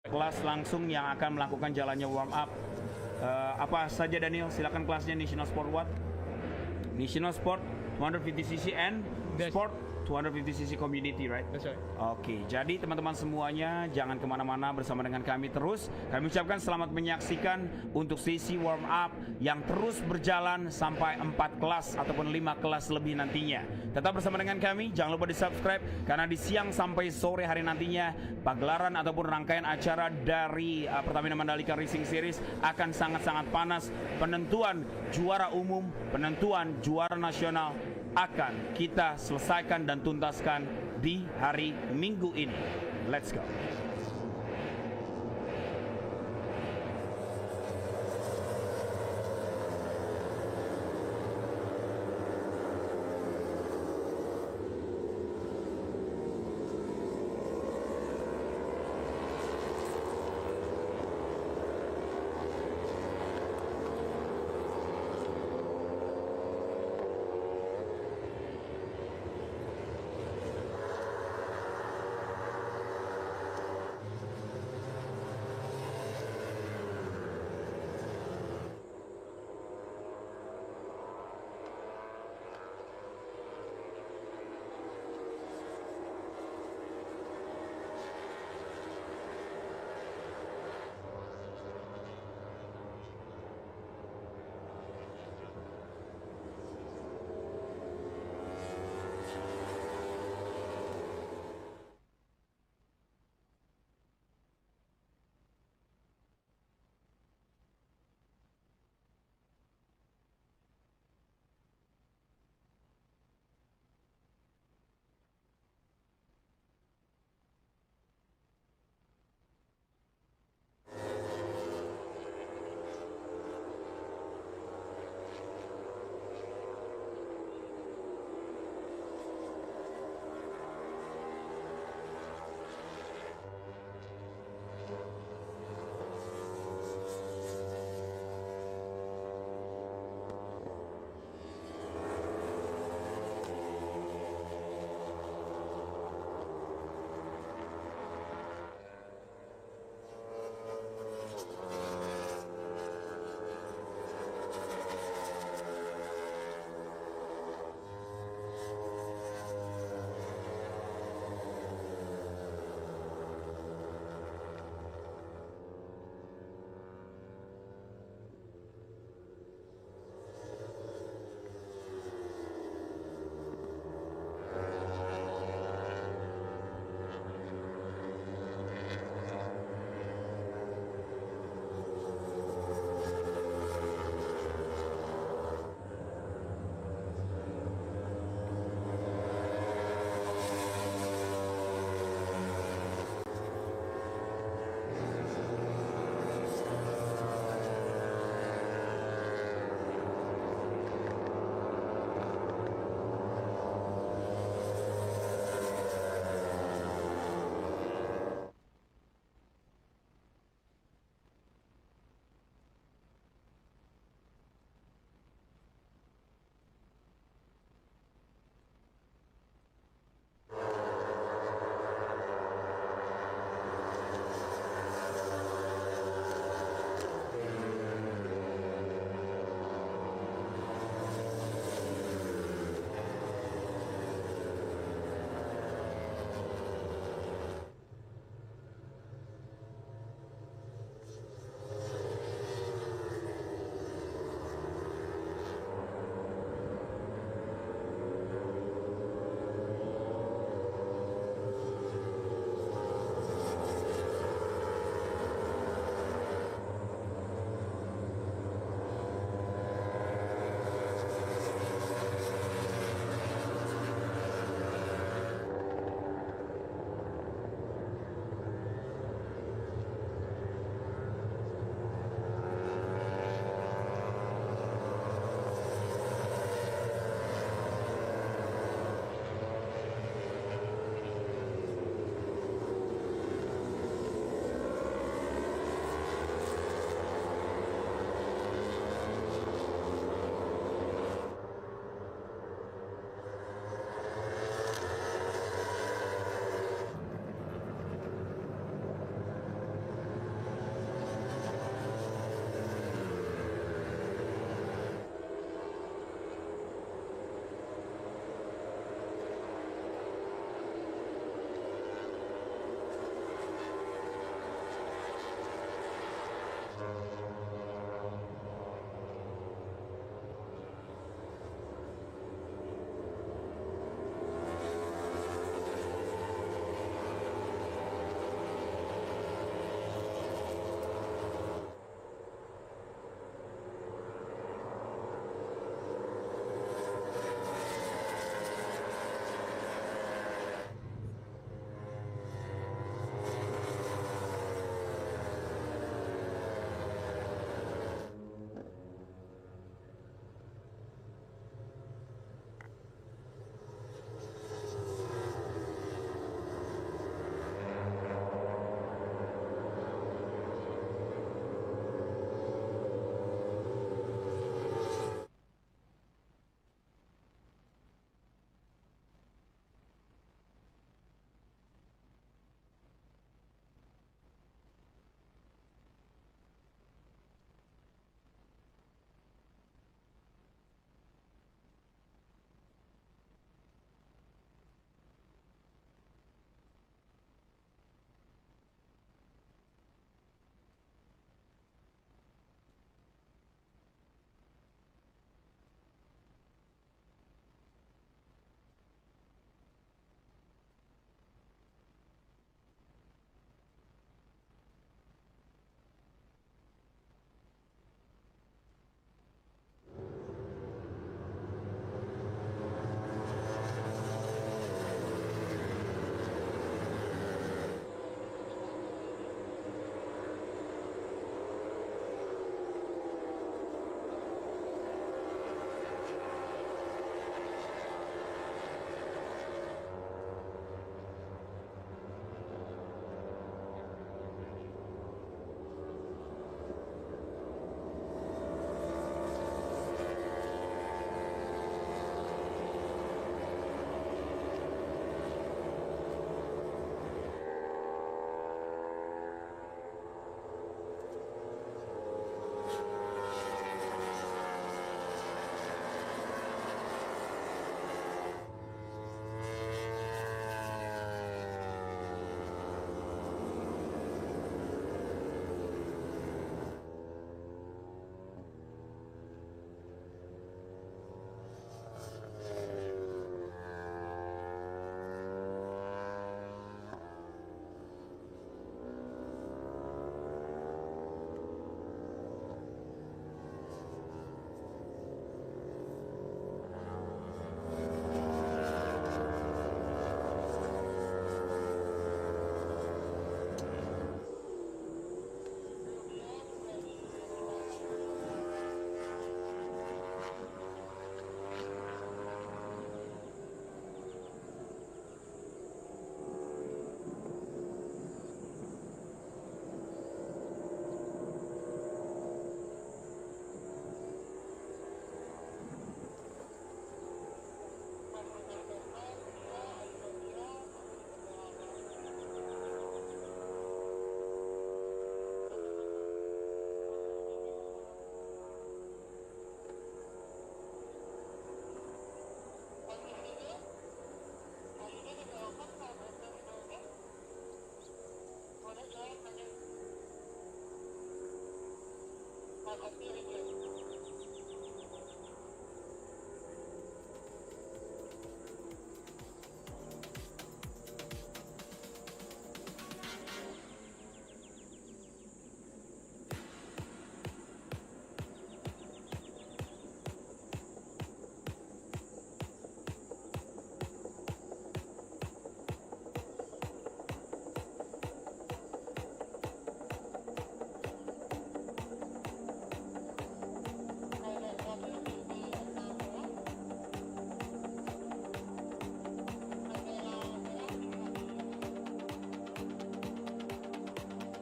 kelas langsung yang akan melakukan jalannya warm up. Apa saja Daniel? Silakan kelasnya. National Sport what? National Sport 250cc and Dash. Sport 250cc community, right? That's right. Oke, jadi teman-teman semuanya jangan kemana-mana, bersama dengan kami terus. Kami ucapkan selamat menyaksikan untuk sesi warm up yang terus berjalan sampai 4 kelas ataupun 5 kelas lebih nantinya. Tetap bersama dengan kami, jangan lupa di subscribe karena di siang sampai sore hari nantinya pagelaran ataupun rangkaian acara dari Pertamina Mandalika Racing Series akan sangat-sangat panas. Penentuan juara umum, penentuan juara nasional akan kita selesaikan dan tuntaskan di hari Minggu ini. Let's go.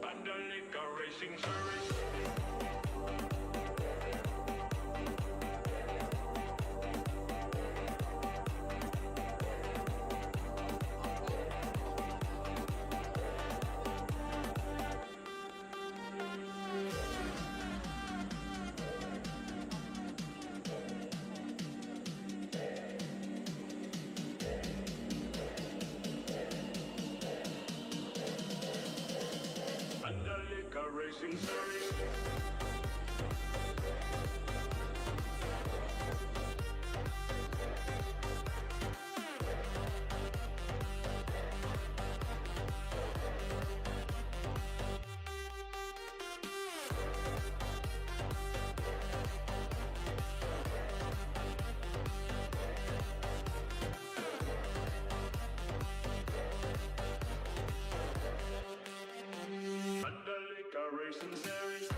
Mandalika Racing Service. Mandalika Racing Service. Mandalika Racing Series.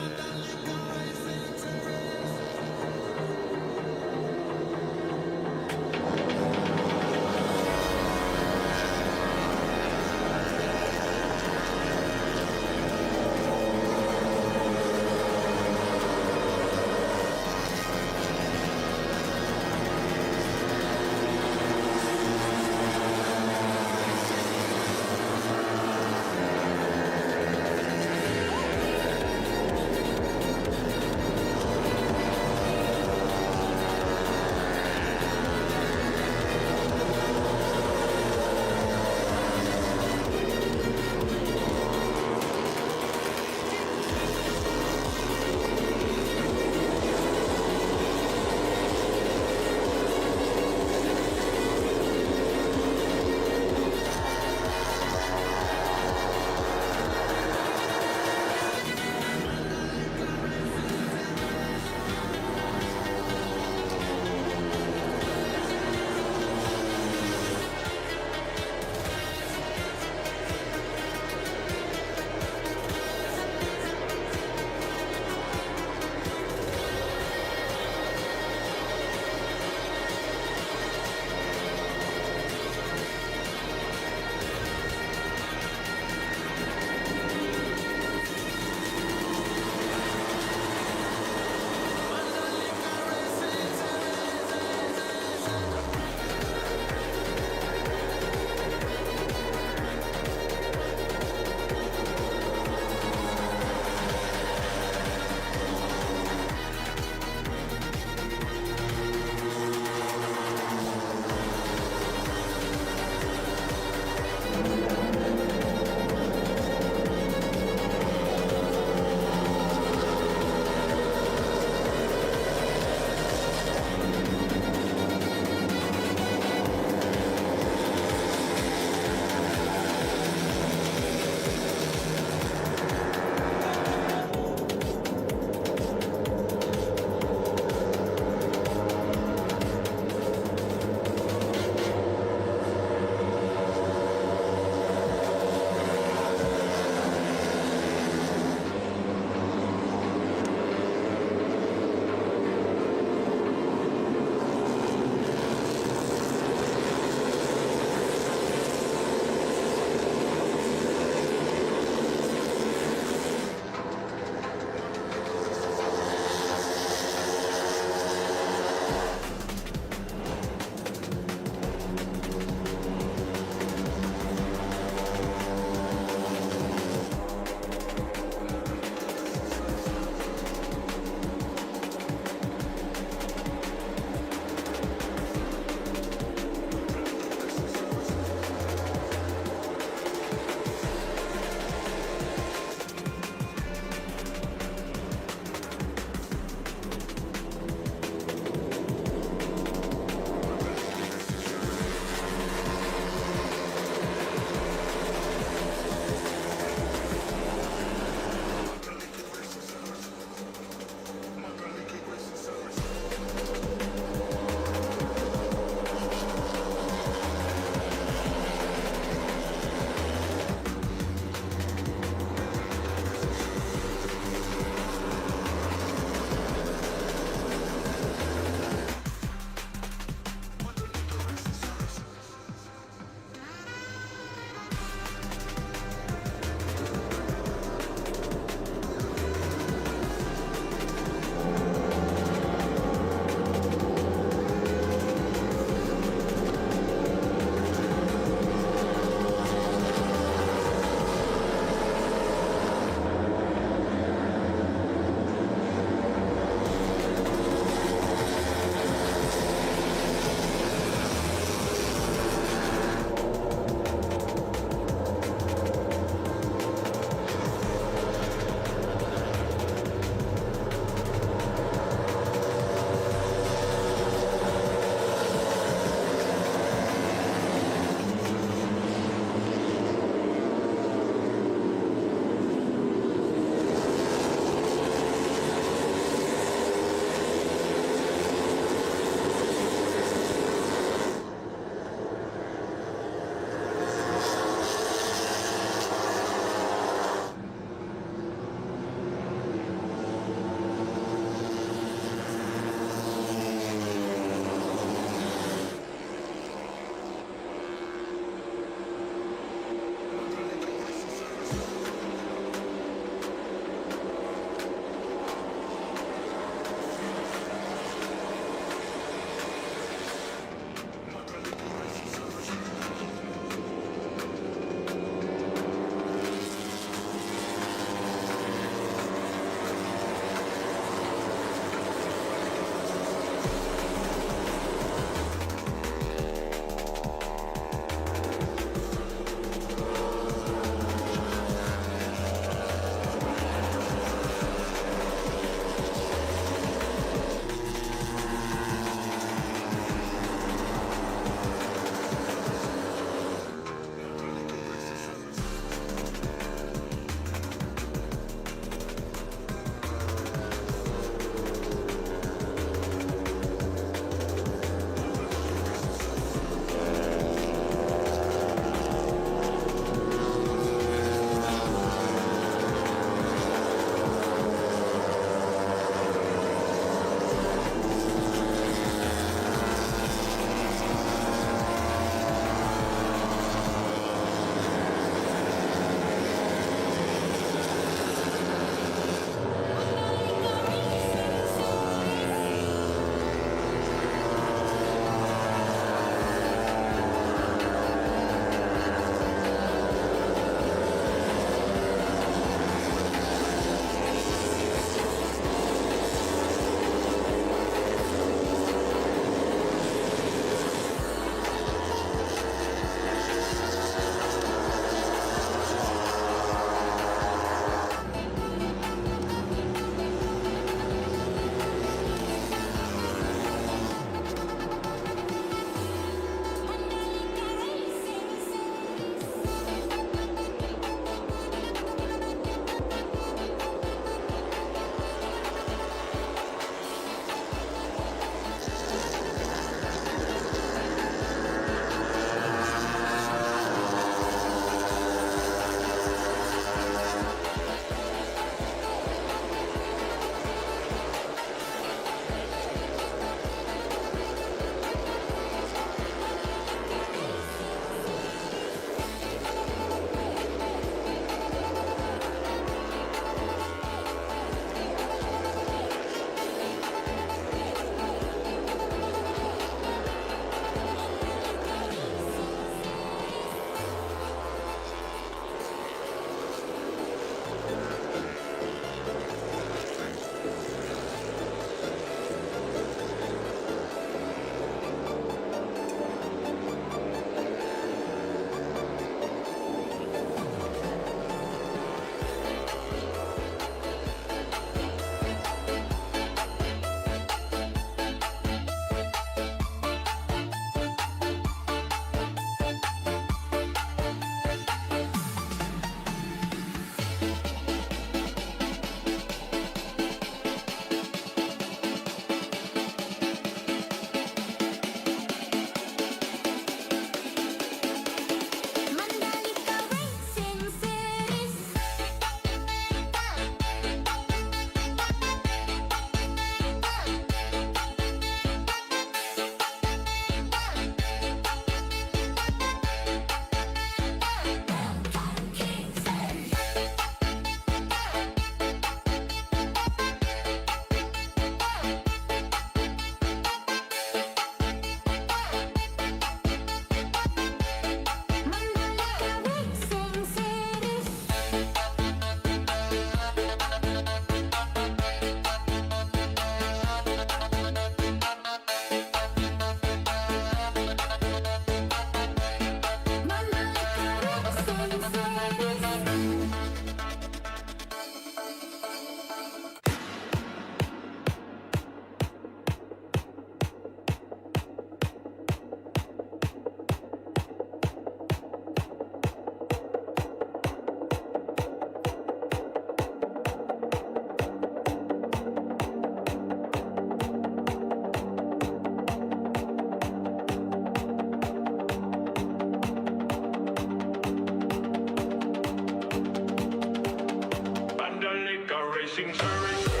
Racing Series.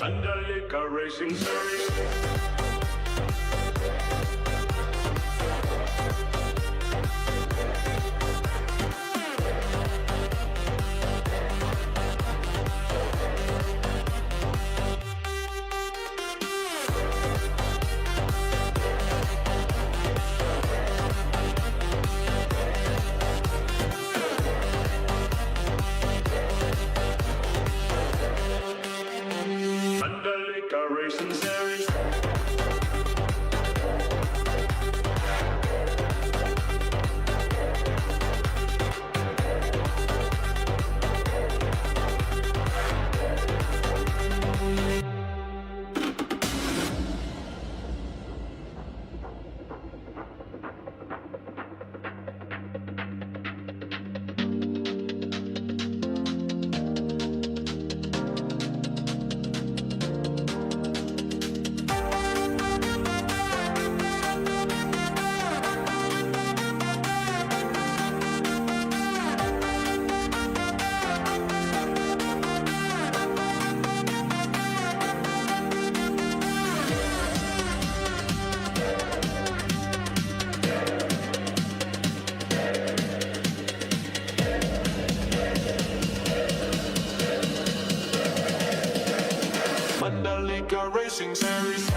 Mandalika Racing Series. Mandalika Racing Series. Mandalika Racing Series.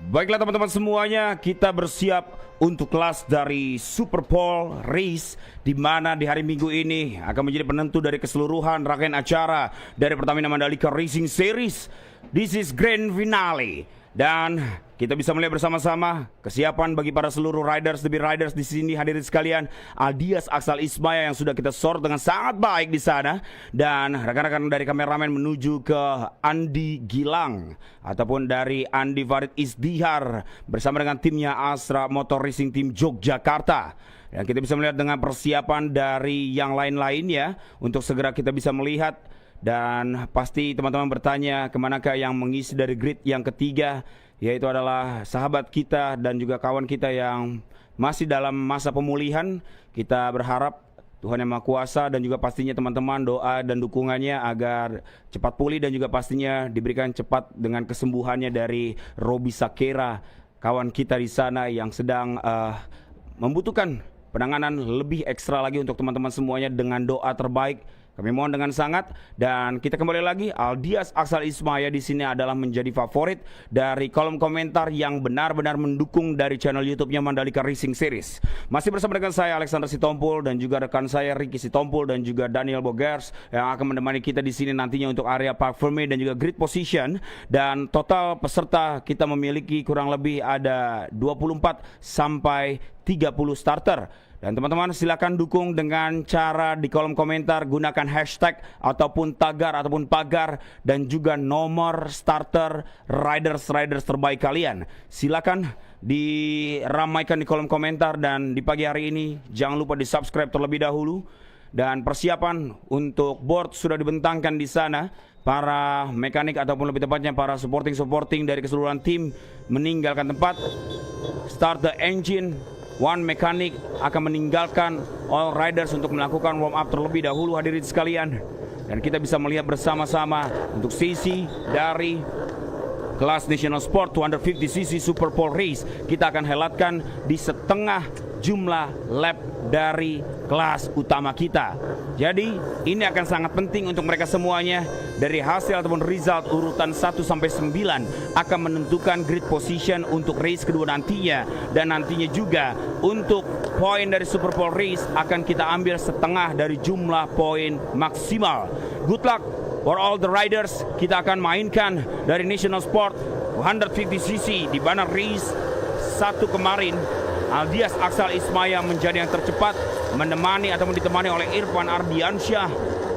Baiklah teman-teman semuanya, kita bersiap untuk kelas dari Super Pole Race, di mana di hari Minggu ini akan menjadi penentu dari keseluruhan rangkaian acara dari Pertamina Mandalika Racing Series. This is grand finale. Dan kita bisa melihat bersama-sama kesiapan bagi para seluruh riders, demi riders di sini hadirin sekalian. Aldias Aksal Ismaya yang sudah kita sort dengan sangat baik di sana, dan rekan-rekan dari kameramen menuju ke Andi Gilang ataupun dari Andi Farid Isdihar bersama dengan timnya Astra Motor Racing Team Yogyakarta. Dan kita bisa melihat dengan persiapan dari yang lain-lainnya untuk segera kita bisa melihat. Dan pasti teman-teman bertanya kemanakah yang mengisi dari grid yang ketiga, yaitu adalah sahabat kita dan juga kawan kita yang masih dalam masa pemulihan. Kita berharap Tuhan Yang Maha Kuasa dan juga pastinya teman-teman doa dan dukungannya agar cepat pulih dan juga pastinya diberikan cepat dengan kesembuhannya dari Robi Sakera, kawan kita di sana yang sedang membutuhkan penanganan lebih ekstra lagi untuk teman-teman semuanya. Dengan doa terbaik kami mohon dengan sangat. Dan kita kembali lagi, Aldias Aksal Ismaya di sini adalah menjadi favorit dari kolom komentar yang benar-benar mendukung dari channel YouTube-nya Mandalika Racing Series. Masih bersama dengan saya Alexander Sitompul dan juga rekan saya Ricky Sitompul dan juga Daniel Bogers yang akan menemani kita di sini nantinya untuk area Park Ferme dan juga grid position. Dan total peserta kita memiliki kurang lebih ada 24 sampai 30 starter. Dan teman-teman silakan dukung dengan cara di kolom komentar gunakan hashtag ataupun tagar ataupun pagar dan juga nomor starter riders terbaik kalian. Silakan diramaikan di kolom komentar. Dan di pagi hari ini jangan lupa di subscribe terlebih dahulu. Dan persiapan untuk board sudah dibentangkan di sana. Para mekanik ataupun lebih tepatnya para supporting dari keseluruhan tim meninggalkan tempat. Start the engine. One mekanik akan meninggalkan all riders untuk melakukan warm up terlebih dahulu hadirin sekalian. Dan kita bisa melihat bersama-sama untuk sesi dari kelas National Sport 250cc Super Pole Race. Kita akan helatkan di setengah jumlah lap dari kelas utama kita. Jadi ini akan sangat penting untuk mereka semuanya. Dari hasil ataupun result urutan 1 sampai 9 akan menentukan grid position untuk race kedua nantinya. Dan nantinya juga untuk poin dari Super Pole Race akan kita ambil setengah dari jumlah poin maksimal. Good luck for all the riders. Kita akan mainkan dari National Sport 150cc di mana race 1 kemarin Aldias Aksal Ismaya menjadi yang tercepat, menemani ataupun ditemani oleh Irfan Ardiansyah,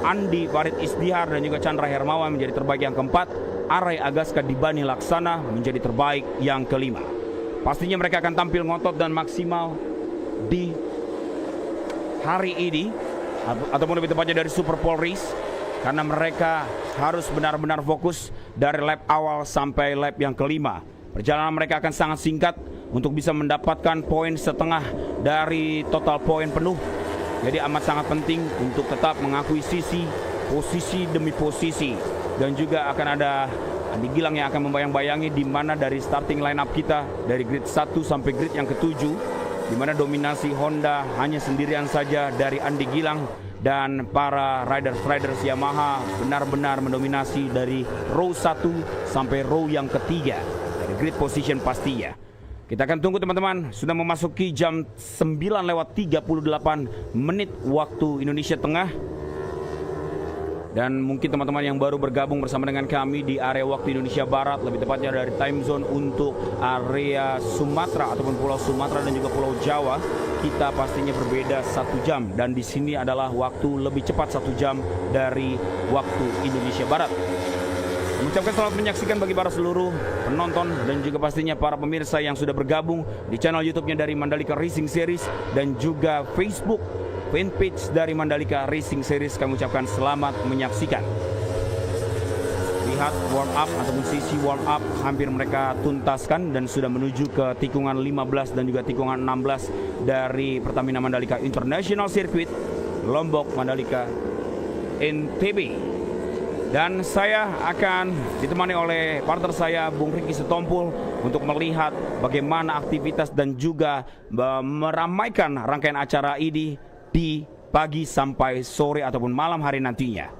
Andi Farid Isdihar dan juga Chandra Hermawan menjadi terbaik yang keempat. Aray Agaska Dibani Laksana menjadi terbaik yang kelima. Pastinya mereka akan tampil ngotot dan maksimal di hari ini ataupun lebih tepatnya dari Super Pole Race, karena mereka harus benar-benar fokus dari lap awal sampai lap yang kelima. Perjalanan mereka akan sangat singkat untuk bisa mendapatkan poin setengah dari total poin penuh. Jadi amat sangat penting untuk tetap mengakuisisi posisi demi posisi. Dan juga akan ada Andi Gilang yang akan membayang-bayangi di mana dari starting line up kita dari grid 1 sampai grid yang ke-7, di mana dominasi Honda hanya sendirian saja dari Andi Gilang, dan para riders Yamaha benar-benar mendominasi dari row 1 sampai row yang ketiga dari grid position pastinya. Kita akan tunggu teman-teman, sudah memasuki jam 9:38 waktu Indonesia Tengah. Dan mungkin teman-teman yang baru bergabung bersama dengan kami di area waktu Indonesia Barat, lebih tepatnya dari time zone untuk area Sumatera ataupun Pulau Sumatera dan juga Pulau Jawa, kita pastinya berbeda 1 jam. Dan di sini adalah waktu lebih cepat 1 jam dari waktu Indonesia Barat. Mengucapkan selamat menyaksikan bagi para seluruh penonton dan juga pastinya para pemirsa yang sudah bergabung di channel YouTube-nya dari Mandalika Racing Series dan juga Facebook fanpage dari Mandalika Racing Series. Kami ucapkan selamat menyaksikan. Lihat warm up ataupun sesi warm up hampir mereka tuntaskan dan sudah menuju ke tikungan 15 dan juga tikungan 16 dari Pertamina Mandalika International Circuit Lombok Mandalika NTB. Dan saya akan ditemani oleh partner saya Bung Ricky Sitompul untuk melihat bagaimana aktivitas dan juga meramaikan rangkaian acara ini di pagi sampai sore ataupun malam hari nantinya.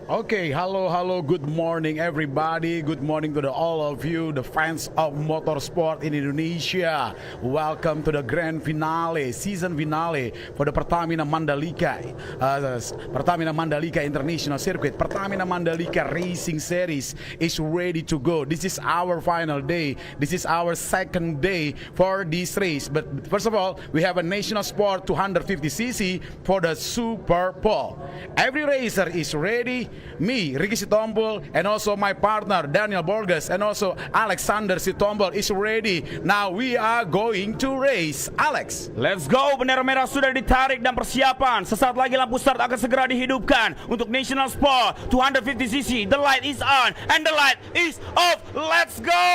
Okay, hello, good morning everybody. Good morning to all of you, the fans of motorsport in Indonesia. Welcome to the grand finale, season finale for the Pertamina Mandalika International Circuit. Pertamina Mandalika Racing Series is ready to go. This is our final day. This is our second day for this race. But first of all, we have a national sport 250cc for the Super Pole. Every racer is ready. Me, Ricky Sitompul, and also my partner Daniel Borges, and also Alexander Sitompul is ready. Now we are going to race. Alex, let's go. Bendera merah sudah ditarik dan persiapan. Sesaat lagi lampu start akan segera dihidupkan untuk National Sport 250cc. The light is on and the light is off. Let's go.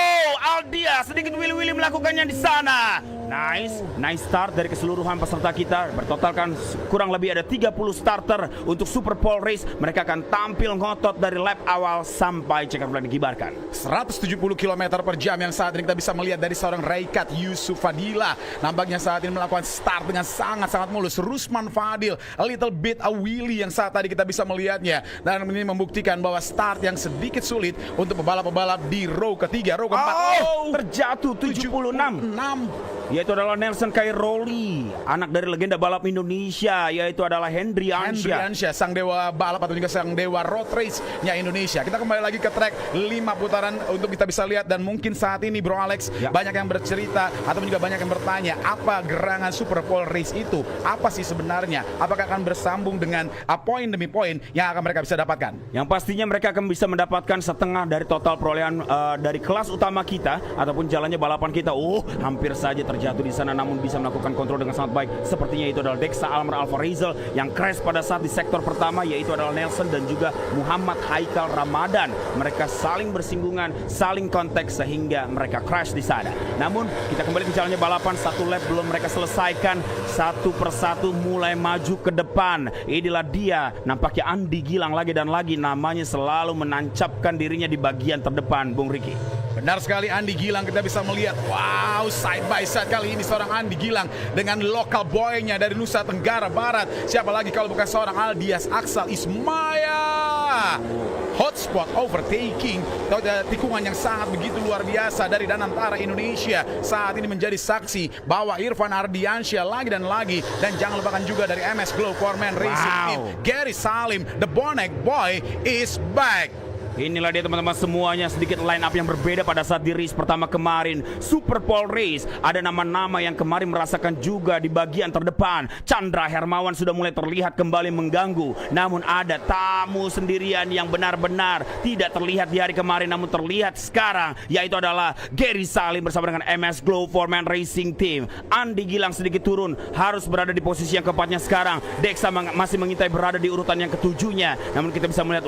Aldia sedikit willy-willy melakukannya di sana. Nice start dari keseluruhan peserta kita. Bertotalkan kurang lebih ada 30 starter untuk Super Pole Race. Mereka akan tampil ngotot dari lap awal sampai checker flag dikibarkan. 170 km per jam yang saat ini kita bisa melihat dari seorang Raikat Yusuf Fadila. Nampaknya saat ini melakukan start dengan sangat-sangat mulus. Rusman Fadil, a little bit a wheelie yang saat tadi kita bisa melihatnya. Dan ini membuktikan bahwa start yang sedikit sulit untuk pebalap-pebalap di row ketiga, row keempat. Terjatuh 76. Yaitu adalah Nelson Kairoli, anak dari legenda balap Indonesia, yaitu adalah Hendry Ansyah, sang dewa balap atau juga sang dewa road race-nya Indonesia. Kita kembali lagi ke track 5 putaran untuk kita bisa lihat. Dan mungkin saat ini Bro Alex, banyak yang bercerita atau juga banyak yang bertanya, apa gerangan Super Pole Race itu? Apa sih sebenarnya? Apakah akan bersambung dengan poin demi poin yang akan mereka bisa dapatkan? Yang pastinya mereka akan bisa mendapatkan setengah dari total perolehan dari kelas utama kita ataupun jalannya balapan kita. Hampir saja terjatuh di sana, namun bisa melakukan kontrol dengan sangat baik. Sepertinya itu adalah Dexa Almer Alfa Rizal yang crash pada saat di sektor pertama, yaitu adalah Nelson dan juga Muhammad Haikal Ramadan. Mereka saling bersinggungan, saling kontak sehingga mereka crash di sana. Namun kita kembali ke jalannya balapan, satu lap belum mereka selesaikan, satu persatu mulai maju ke depan. Inilah dia, nampaknya Andi Gilang lagi dan lagi, namanya selalu menancapkan dirinya di bagian terdepan, Bung Ricky. Benar sekali, Andi Gilang kita bisa melihat. Wow, side by side kali ini seorang Andi Gilang dengan lokal boy-nya dari Nusa Tenggara Barat. Siapa lagi kalau bukan seorang Aldias Aksal Ismaya. Hotspot overtaking, tikungan yang sangat begitu luar biasa dari Danantara Indonesia. Saat ini menjadi saksi bahwa Irfan Ardiansyah lagi dan lagi. Dan jangan lupakan juga dari MS Glow Foreman Racing Team, Gary Salim, the Bonek Boy is back. Inilah dia teman-teman semuanya, sedikit line up yang berbeda pada saat di race pertama kemarin, Super Pole Race. Ada nama-nama yang kemarin merasakan juga di bagian terdepan. Chandra Hermawan sudah mulai terlihat kembali mengganggu. Namun ada tamu sendirian yang benar-benar tidak terlihat di hari kemarin, namun terlihat sekarang, yaitu adalah Gary Salim bersama dengan MS Glow Foreman Racing Team. Andi Gilang sedikit turun, harus berada di posisi yang keempatnya sekarang. Dexa masih mengintai berada di urutan yang ketujuhnya. Namun kita bisa melihat,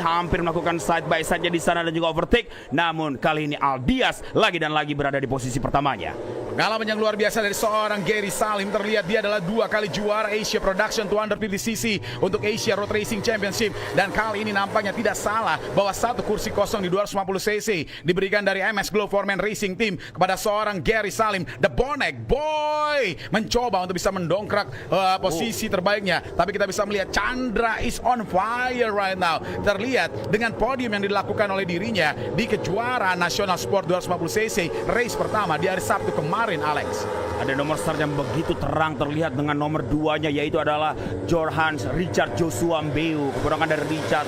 hampir melakukan side by side di sana dan juga overtake. Namun kali ini Aldias lagi dan lagi berada di posisi pertamanya. Pengalaman yang luar biasa dari seorang Gary Salim. Terlihat dia adalah 2 kali juara Asia Production 250cc untuk Asia Road Racing Championship. Dan kali ini nampaknya tidak salah bahwa satu kursi kosong di 250cc diberikan dari MS Glow Foreman Racing Team kepada seorang Gary Salim, the Bonek Boy, mencoba untuk bisa mendongkrak posisi terbaiknya. Tapi kita bisa melihat Chandra is on fire right now. Terlihat dengan podium yang dilakukan oleh dirinya di kejuaraan nasional sport 250cc race pertama di hari Sabtu kemarin kemarin, Alex. Ada nomor start yang begitu terang terlihat dengan nomor 2-nya, yaitu adalah Johan Richard Joshua Mbeu, keponakan dari Richard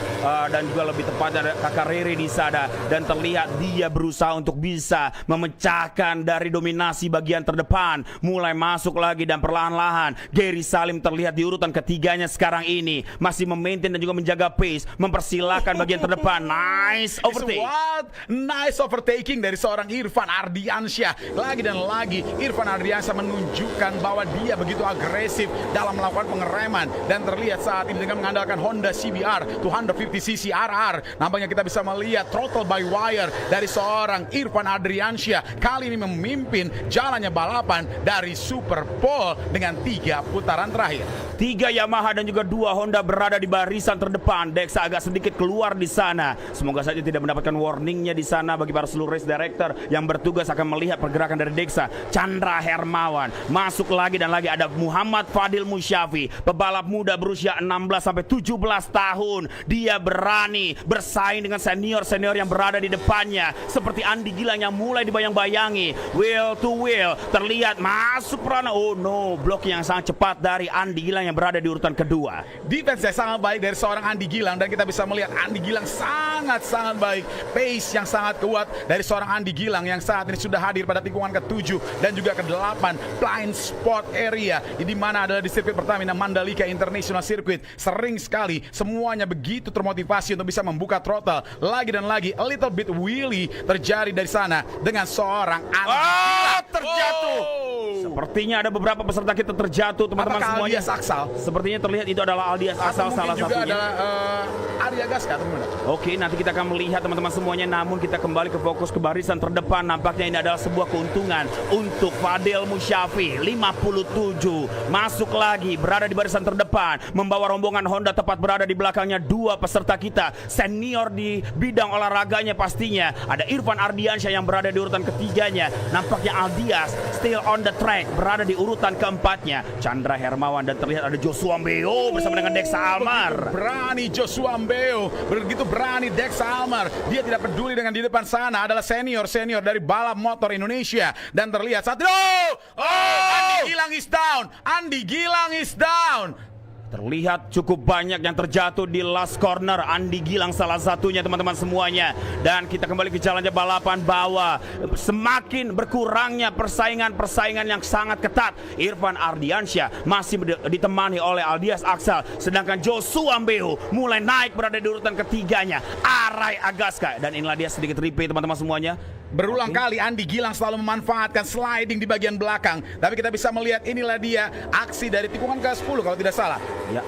dan juga lebih tepatnya kakak Rere di sana. Dan terlihat dia berusaha untuk bisa memecahkan dari dominasi bagian terdepan, mulai masuk lagi dan perlahan-lahan Gary Salim terlihat di urutan ketiganya sekarang ini, masih memaintain dan juga menjaga pace, mempersilahkan bagian terdepan. Nice overtake. What? Nice overtaking dari seorang Irfan Ardiansyah. Lagi dan lagi Irfan Ardiansyah menunjukkan bahwa dia begitu agresif dalam melakukan pengereman, dan terlihat saat ini dengan mengandalkan Honda CBR 250cc RR. Nampaknya kita bisa melihat throttle by wire dari seorang Irfan Ardiansyah kali ini memimpin jalannya balapan dari Super Pole dengan 3 putaran terakhir. 3 Yamaha dan juga 2 Honda berada di barisan terdepan. Dexa agak sedikit keluar di sana. Semoga saja tidak mendapatkan warningnya di sana bagi para seluruh race director yang bertugas akan melihat pergerakan dari Dexa. Chandra Hermawan masuk lagi dan lagi. Ada Muhammad Fadil Musyafi, pebalap muda berusia 16 sampai 17 tahun. Dia berani bersaing dengan senior-senior yang berada di depannya, seperti Andi Gilang yang mulai dibayang-bayangi. Wheel to wheel terlihat masuk perana. Oh no, blok yang sangat cepat dari Andi Gilang yang berada di urutan kedua. Defense yang sangat baik dari seorang Andi Gilang, dan kita bisa melihat Andi Gilang sangat-sangat baik. Pace yang sangat kuat dari seorang Andi Gilang yang saat ini sudah hadir pada tikungan ke-7 dan juga ke-8 blind spot area, di mana adalah di sirkuit Pertamina Mandalika International Circuit. Sering sekali semuanya begitu termotivasi untuk bisa membuka throttle. Lagi dan lagi a little bit wheelie terjadi dari sana dengan seorang Andi Gilang. Terjatuh. Sepertinya ada beberapa peserta kita terjatuh, teman-teman Apakah semuanya. Aldias Aksal? Sepertinya terlihat itu adalah Aldias Aksal salah juga satunya. adalah Arya Gaska, teman-teman. Oke, nanti kita akan melihat teman-teman semuanya. Namun kita kembali ke fokus ke barisan terdepan. Nampaknya ini adalah sebuah keuntungan untuk Fadil Musyafi. 57 masuk lagi, berada di barisan terdepan, membawa rombongan Honda. Tepat berada di belakangnya 2 peserta kita senior di bidang olahraganya pastinya. Ada Irfan Ardiansyah yang berada di urutan ketiganya. Nampaknya Aldias still on the track, berada di urutan keempatnya. Chandra Hermawan, dan terlihat ada Joshua Mbeu bersama dengan Dexa Almar. Berani Joshua Mbeu, begitu berani Dexa Almar. Dia tidak peduli dengan di depan sana adalah senior-senior dari balap motor Indonesia. Dan terlihat saat Andi Gilang is down. Andi Gilang is down. Terlihat cukup banyak yang terjatuh di last corner. Andi Gilang salah satunya, teman-teman semuanya. Dan kita kembali ke jalannya balapan bahwa semakin berkurangnya persaingan yang sangat ketat. Irfan Ardiansyah masih ditemani oleh Aldias Aksal, sedangkan Joshua Mbeu mulai naik berada di urutan ketiganya. Arai Agaska, dan inilah dia sedikit replay, teman-teman semuanya. Berulang kali Andi Gilang selalu memanfaatkan sliding di bagian belakang. Tapi kita bisa melihat inilah dia aksi dari tikungan ke-10 kalau tidak salah. Ya,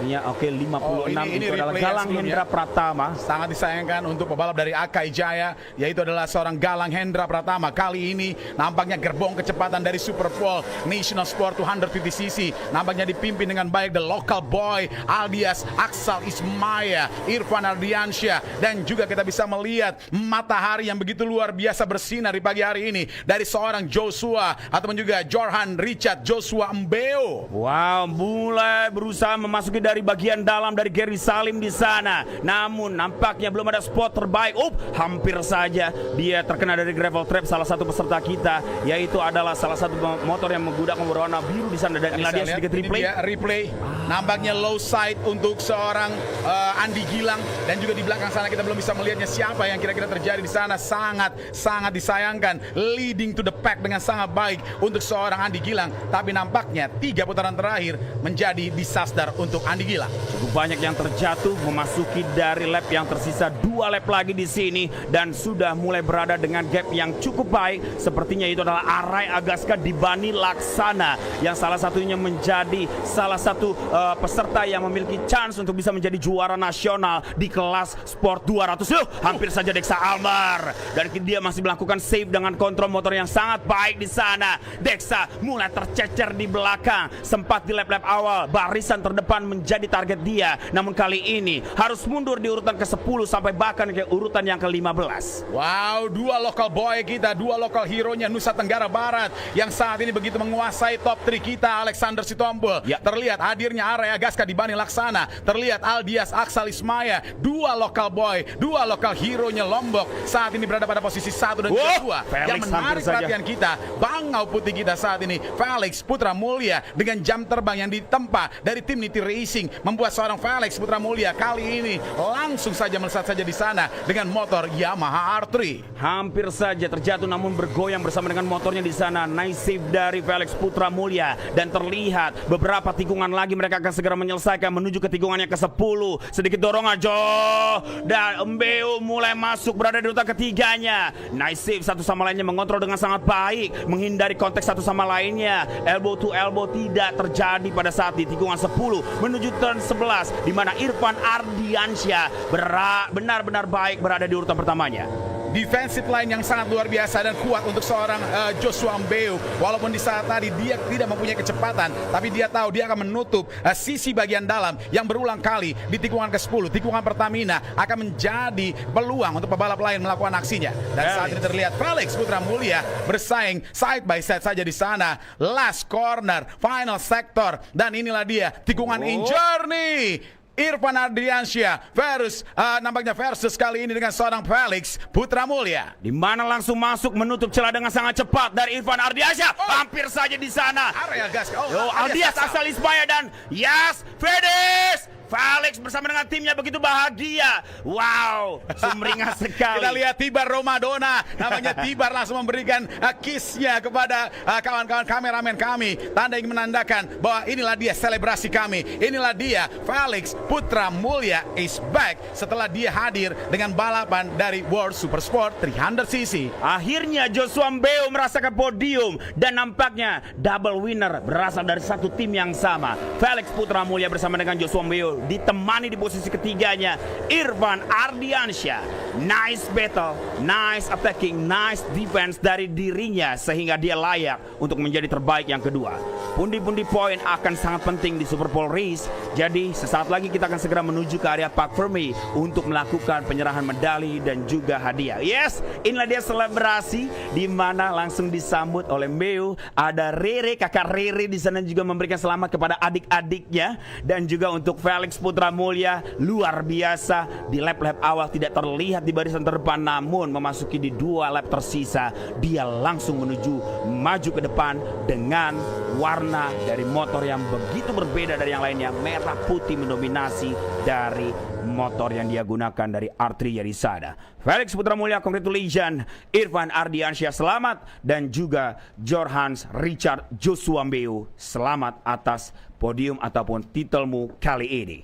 sepertinya oke, 56 ini itu adalah replay Galang Hendra Pratama. Sangat disayangkan untuk pebalap dari Akai Jaya, yaitu adalah seorang Galang Hendra Pratama. Kali ini nampaknya gerbong kecepatan dari Super Pole National Sport 250cc nampaknya dipimpin dengan baik the local boy Aldias Aksal Ismaya, Irfan Ardiansyah, dan juga kita bisa melihat matahari yang begitu luar biasa bersinar di pagi hari ini dari seorang Joshua ataupun juga Johan Richard Joshua Mbeu. Wow, mulai berusaha memasuki dari bagian dalam dari Gary Salim di sana. Namun nampaknya belum ada spot terbaik. Hampir saja dia terkena dari gravel trap salah satu peserta kita, yaitu adalah salah satu motor yang menggunakan berwarna biru di sana. Dan inilah dia sedikit replay. Replay. Nampaknya low side untuk seorang Andi Gilang, dan juga di belakang sana kita belum bisa melihatnya siapa yang kira-kira terjadi di sana. Sangat disayangkan, leading to the pack dengan sangat baik untuk seorang Andi Gilang. Tapi nampaknya 3 putaran terakhir menjadi disaster untuk Andi Gilang. Cukup banyak yang terjatuh, memasuki dari lap yang tersisa 2 lap lagi di sini, dan sudah mulai berada dengan gap yang cukup baik. Sepertinya itu adalah Arai Agaska di Bani Laksana, yang salah satunya menjadi salah satu peserta yang memiliki chance untuk bisa menjadi juara nasional di kelas sport 200. Hampir saja Dexa Almar, dan dia masih melakukan save dengan kontrol motor yang sangat baik di sana. Dexa mulai tercecer di belakang, sempat di lap-lap awal barisan terdepan menjadi target dia. Namun kali ini harus mundur di urutan ke-10 sampai bahkan ke urutan yang ke-15. Wow, dua lokal boy kita, dua lokal hero-nya Nusa Tenggara Barat yang saat ini begitu menguasai top 3 kita. Alexander Sitompul, Ya. terlihat hadirnya Area Gaska di Bani Laksana, terlihat Aldias Aksal Ismaya, dua lokal boy, dua lokal hero-nya Lombok saat ini berada pada posisi 1 dan juga 2. Felix Yang menarik hampir saja. perhatian kita, bangau putih kita saat ini, Felix Putra Mulia dengan jam terbang yang ditempa dari tim Niti Racing, membuat seorang Felix Putra Mulia kali ini langsung saja melesat saja di sana dengan motor Yamaha R3. Hampir saja terjatuh namun bergoyang bersama dengan motornya di sana. Nice save dari Felix Putra Mulia, dan terlihat beberapa tikungan lagi mereka akan segera menyelesaikan menuju ke tikungan yang ke-10. Sedikit dorongan dan Mbeu mulai masuk berada di urutan ketiganya. Nice save, satu sama lainnya mengontrol dengan sangat baik, menghindari konteks satu sama lainnya. Elbow to elbow tidak terjadi pada saat di tikungan 10 menuju turn 11 di mana Irfan Ardiansyah benar-benar baik berada di urutan pertamanya. Defensive line yang sangat luar biasa dan kuat untuk seorang Joshua Mbeu. Walaupun di saat tadi dia tidak mempunyai kecepatan, tapi dia tahu dia akan menutup sisi bagian dalam yang berulang kali di tikungan ke-10. Tikungan Pertamina akan menjadi peluang untuk pebalap lain melakukan aksinya. Dan saat ini terlihat Felix Putra Mulia bersaing side by side saja di sana. Last corner, final sector, dan inilah dia tikungan in journey. Irfan Ardiansyah nampaknya versus kali ini dengan seorang Felix Putra Mulia. Di mana langsung masuk menutup celah dengan sangat cepat dari Irfan Ardiansyah. Hampir saja di sana. Area Gaska. Aldias Aksal Ismaya dan finish. Felix bersama dengan timnya begitu bahagia. Wow, sumringah sekali. Kita lihat Tibar Romadona, namanya Tibar langsung memberikan kiss-nya kepada kawan-kawan kameramen kami. Tanda yang menandakan bahwa inilah dia selebrasi kami. Inilah dia Felix Putra Mulia is back setelah dia hadir dengan balapan dari World Super Sport 300cc. Akhirnya Joshua Mbeu merasakan podium dan nampaknya double winner berasal dari satu tim yang sama. Felix Putra Mulia bersama dengan Joshua Mbeu ditemani di posisi ketiganya Irfan Ardiansyah. Nice battle, nice attacking, nice defense dari dirinya sehingga dia layak untuk menjadi terbaik yang kedua. Pundi-pundi poin akan sangat penting di Super Pole Race. Jadi sesaat lagi kita akan segera menuju ke area Park Fermi untuk melakukan penyerahan medali dan juga hadiah. Yes, inilah dia selebrasi di mana langsung disambut oleh Mbeu. Ada Rere, kakak Rere di sana juga memberikan selamat kepada adik-adiknya, dan juga untuk Felix Putra Mulia luar biasa di lap-lap awal tidak terlihat di barisan terdepan, namun memasuki di 2 lap tersisa dia langsung menuju maju ke depan dengan warna dari motor yang begitu berbeda dari yang lainnya. Merah putih mendominasi dari motor yang dia gunakan dari R3 Yarisada. Felix Putra Mulia, congratulations. Irfan Ardiansyah selamat, dan juga Jorhans Richard Joshua Mbeu selamat atas podium ataupun titelmu kali ini.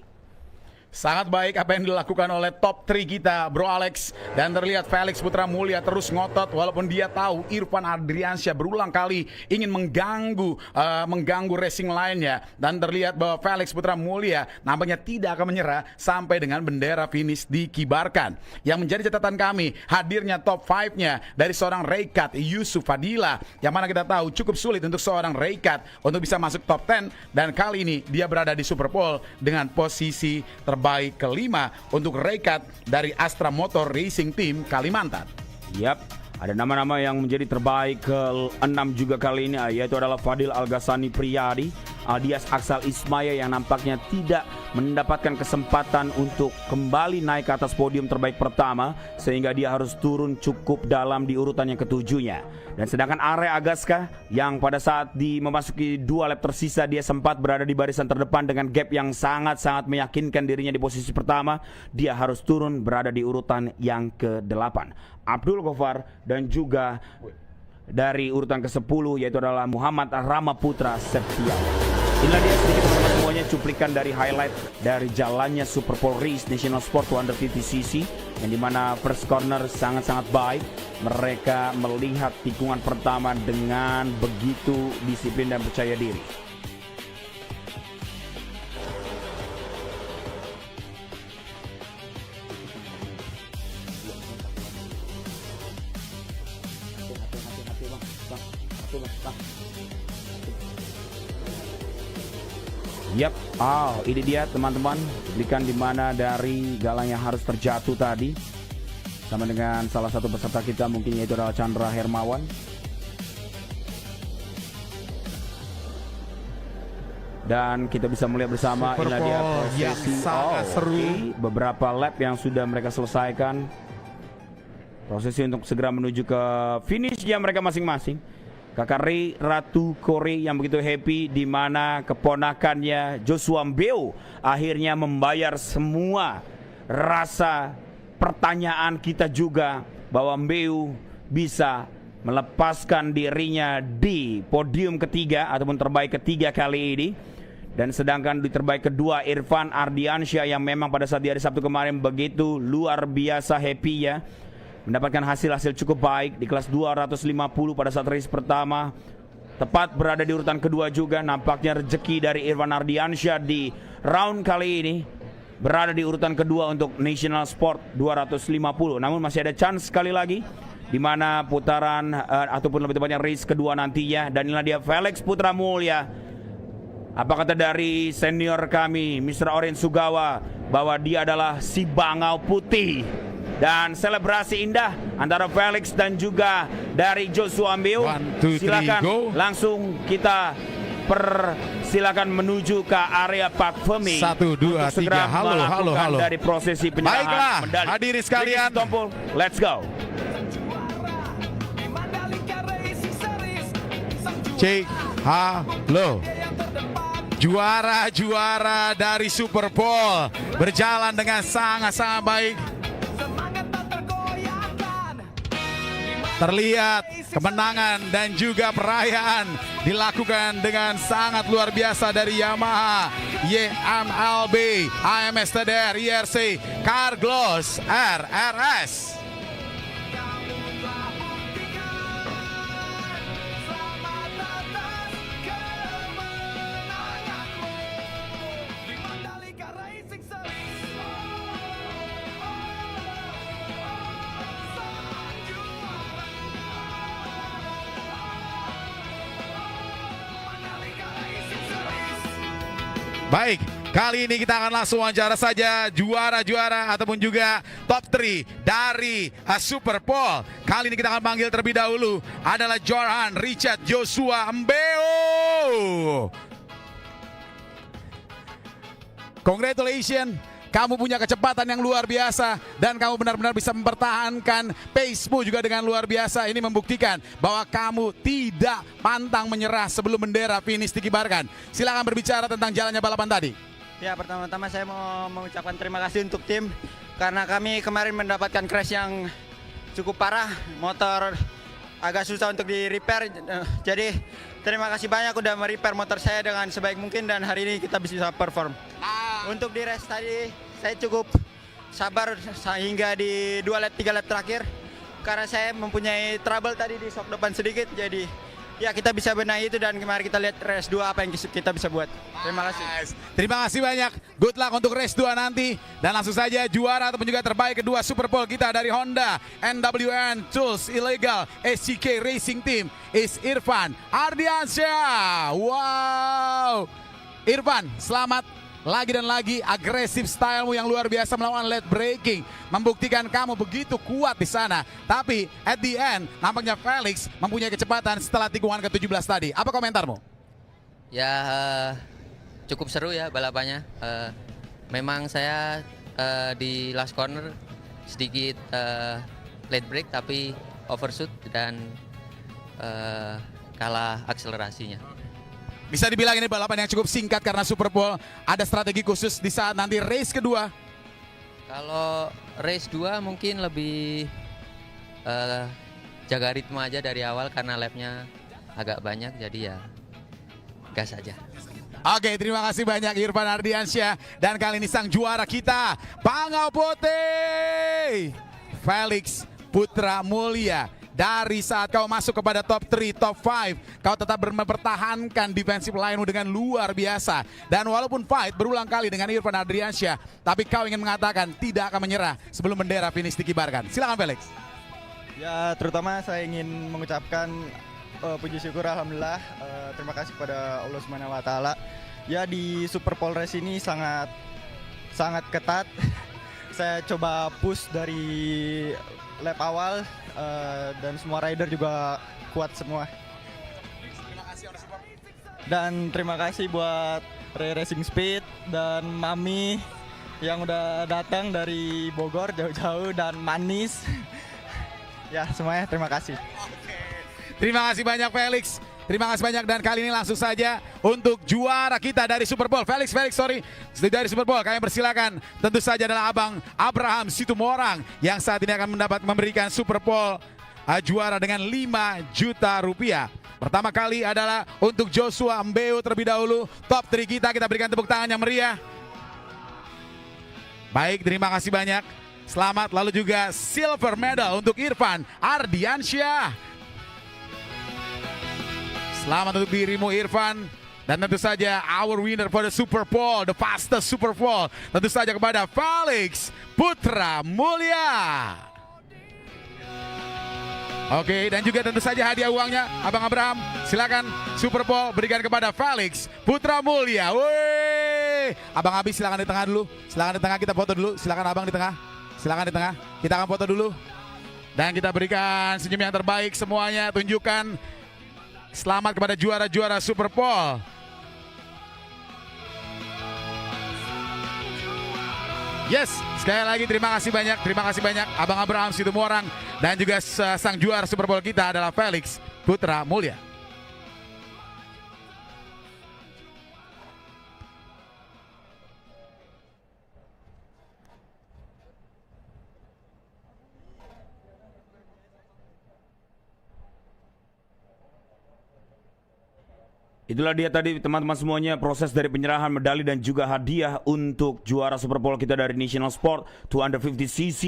Sangat baik apa yang dilakukan oleh top 3 kita, Bro Alex. Dan terlihat Felix Putra Mulia terus ngotot walaupun dia tahu Irfan Ardiansyah berulang kali ingin mengganggu racing lainnya. Dan terlihat bahwa Felix Putra Mulia nampaknya tidak akan menyerah sampai dengan bendera finish dikibarkan. Yang menjadi catatan kami, hadirnya top 5-nya dari seorang Reikat Yusuf Fadila, yang mana kita tahu cukup sulit untuk seorang Reikat untuk bisa masuk top 10. Dan kali ini dia berada di Super Pole dengan posisi terbaik kelima untuk Reikat dari Astra Motor Racing Team Kalimantan. Yap, ada nama-nama yang menjadi terbaik ke-6 juga kali ini, yaitu adalah Fadil Al-Ghassani Priyadi, Aldias Aksal Ismaya yang nampaknya tidak mendapatkan kesempatan untuk kembali naik ke atas podium terbaik pertama, sehingga dia harus turun cukup dalam di urutan yang ketujuhnya. Dan sedangkan Area Agaska yang pada saat memasuki 2 lap tersisa dia sempat berada di barisan terdepan dengan gap yang sangat-sangat meyakinkan dirinya di posisi pertama, dia harus turun berada di urutan yang ke-8. Abdul Ghaffar dan juga dari urutan ke-10 yaitu adalah Muhammad Ramaputra Septiawan. Inilah dia sedikit teman-teman semuanya cuplikan dari highlight dari jalannya Super Pole Race National Sport 250cc, yang dimana first corner sangat-sangat baik. Mereka melihat tikungan pertama dengan begitu disiplin dan percaya diri. Yap, ini dia teman-teman, cuplikan di mana dari galang yang harus terjatuh tadi, sama dengan salah satu peserta kita mungkin yaitu adalah Chandra Hermawan. Dan kita bisa melihat bersama Super inilah dia Bowl prosesi yang sangat seru. beberapa lap yang sudah mereka selesaikan. Prosesi untuk segera menuju ke finishnya mereka masing-masing. Kakak Ray Ratu Kore yang begitu happy di mana keponakannya Joshua Mbeu akhirnya membayar semua rasa pertanyaan kita juga bahwa Mbeu bisa melepaskan dirinya di podium ketiga ataupun terbaik ketiga kali ini. Dan sedangkan di terbaik kedua Irfan Ardiansyah yang memang pada saat di hari Sabtu kemarin begitu luar biasa happy ya, mendapatkan hasil cukup baik di kelas 250 pada saat race pertama. Tepat berada di urutan kedua juga. Nampaknya rezeki dari Irfan Ardiansyah di round kali ini berada di urutan kedua untuk National Sport 250. Namun masih ada chance sekali lagi di mana putaran ataupun lebih tepatnya race kedua nantinya. Dan inilah dia Felix Putra Mulya. Apa kata dari senior kami Mr. Oren Sugawa bahwa dia adalah si bangau putih. Dan selebrasi indah antara Felix dan juga dari Joshua Mbeu. Silakan langsung kita silakan menuju ke area Park Fermi. 1, 2, 3, halo. Dari prosesi penyerahan Baiklah, medali. hadirin sekalian. Tompul, let's go. Cek, halo. Juara-juara dari Super Bowl berjalan dengan sangat-sangat baik. Terlihat kemenangan dan juga perayaan dilakukan dengan sangat luar biasa dari Yamaha, YMLB, AMS TDR, IRC, Carglass, RRS. Baik, kali ini kita akan langsung wawancara saja juara-juara ataupun juga top 3 dari Super Bowl. Kali ini kita akan panggil terlebih dahulu adalah Jorhan Richard Joshua Mbeu. Congratulations, kamu punya kecepatan yang luar biasa dan kamu benar-benar bisa mempertahankan pace-mu juga dengan luar biasa. Ini membuktikan bahwa kamu tidak pantang menyerah sebelum bendera finish dikibarkan. Silakan berbicara tentang jalannya balapan tadi. Ya, pertama-tama saya mau mengucapkan terima kasih untuk tim karena kami kemarin mendapatkan crash yang cukup parah. Motor agak susah untuk di-repair. Jadi terima kasih banyak udah merepair motor saya dengan sebaik mungkin dan hari ini kita bisa perform. Untuk di race tadi saya cukup sabar hingga di 2 lap 3 lap terakhir karena saya mempunyai trouble tadi di shock depan sedikit. Jadi ya kita bisa benahi itu dan kemarin kita lihat race 2 apa yang kita bisa buat. Terima kasih. Terima kasih banyak. Good luck untuk race 2 nanti. Dan langsung saja juara ataupun juga terbaik kedua Super Bowl kita dari Honda NWN Tools Illegal SCK Racing Team is Irfan Ardiansyah. Wow. Irfan, selamat. Lagi dan lagi agresif stylemu yang luar biasa melawan late braking membuktikan kamu begitu kuat di sana. Tapi at the end nampaknya Felix mempunyai kecepatan setelah tikungan ke-17 tadi. Apa komentarmu? Ya cukup seru ya balapannya. Memang saya di last corner sedikit late break tapi overshoot dan kalah akselerasinya. Bisa dibilang ini balapan yang cukup singkat karena Super Bowl. Ada strategi khusus di saat nanti race kedua? Kalau race 2 mungkin lebih jaga ritme aja dari awal karena lapnya agak banyak, jadi ya gas aja. Oke, terima kasih banyak Irfan Ardiansyah. Dan kali ini sang juara kita, Bangau Putih, Felix Putra Mulya. Dari saat kau masuk kepada top 3, top 5, kau tetap mempertahankan defensive line-mu dengan luar biasa. Dan walaupun fight berulang kali dengan Irfan Ardiansyah, tapi kau ingin mengatakan tidak akan menyerah sebelum bendera finish dikibarkan. Silakan Felix. Ya, terutama saya ingin mengucapkan puji syukur alhamdulillah, terima kasih kepada Allah Subhanahu wa taala Ya di Super Pole Race ini sangat ketat. Saya coba push dari lap awal dan semua rider juga kuat semua. Dan terima kasih buat Ray Racing Speed dan Mami yang udah datang dari Bogor jauh-jauh dan Manis. Ya semuanya terima kasih. Terima kasih banyak Felix. Terima kasih banyak dan kali ini langsung saja untuk juara kita dari Super Bowl. Felix, sorry. Dari Super Bowl kami persilakan. Tentu saja adalah Abang Abraham Situmorang yang saat ini akan memberikan Super Bowl juara dengan 5 juta rupiah. Pertama kali adalah untuk Joshua Mbeu terlebih dahulu. Top 3 kita berikan tepuk tangan yang meriah. Baik, terima kasih banyak. Selamat, lalu juga silver medal untuk Irfan Ardiansyah. Selamat untuk dirimu Irfan. Dan tentu saja our winner for the Super Bowl, the fastest Super Bowl. Tentu saja kepada Felix Putra Mulia. Oke, dan juga tentu saja hadiah uangnya Abang Abraham. Silakan Super Bowl berikan kepada Felix Putra Mulia. Woi, Abang Abi silakan di tengah dulu. Silakan di tengah, kita foto dulu. Silakan Abang di tengah. Silakan di tengah. Kita akan foto dulu. Dan kita berikan senyum yang terbaik semuanya. Tunjukkan selamat kepada juara-juara Super Bowl. Yes, sekali lagi terima kasih banyak Abang Abraham Situmorang dan juga sang juara Super Bowl kita adalah Felix Putra Mulia. Itulah dia tadi teman-teman semuanya proses dari penyerahan medali dan juga hadiah untuk juara Super Bowl kita dari National Sport 250cc.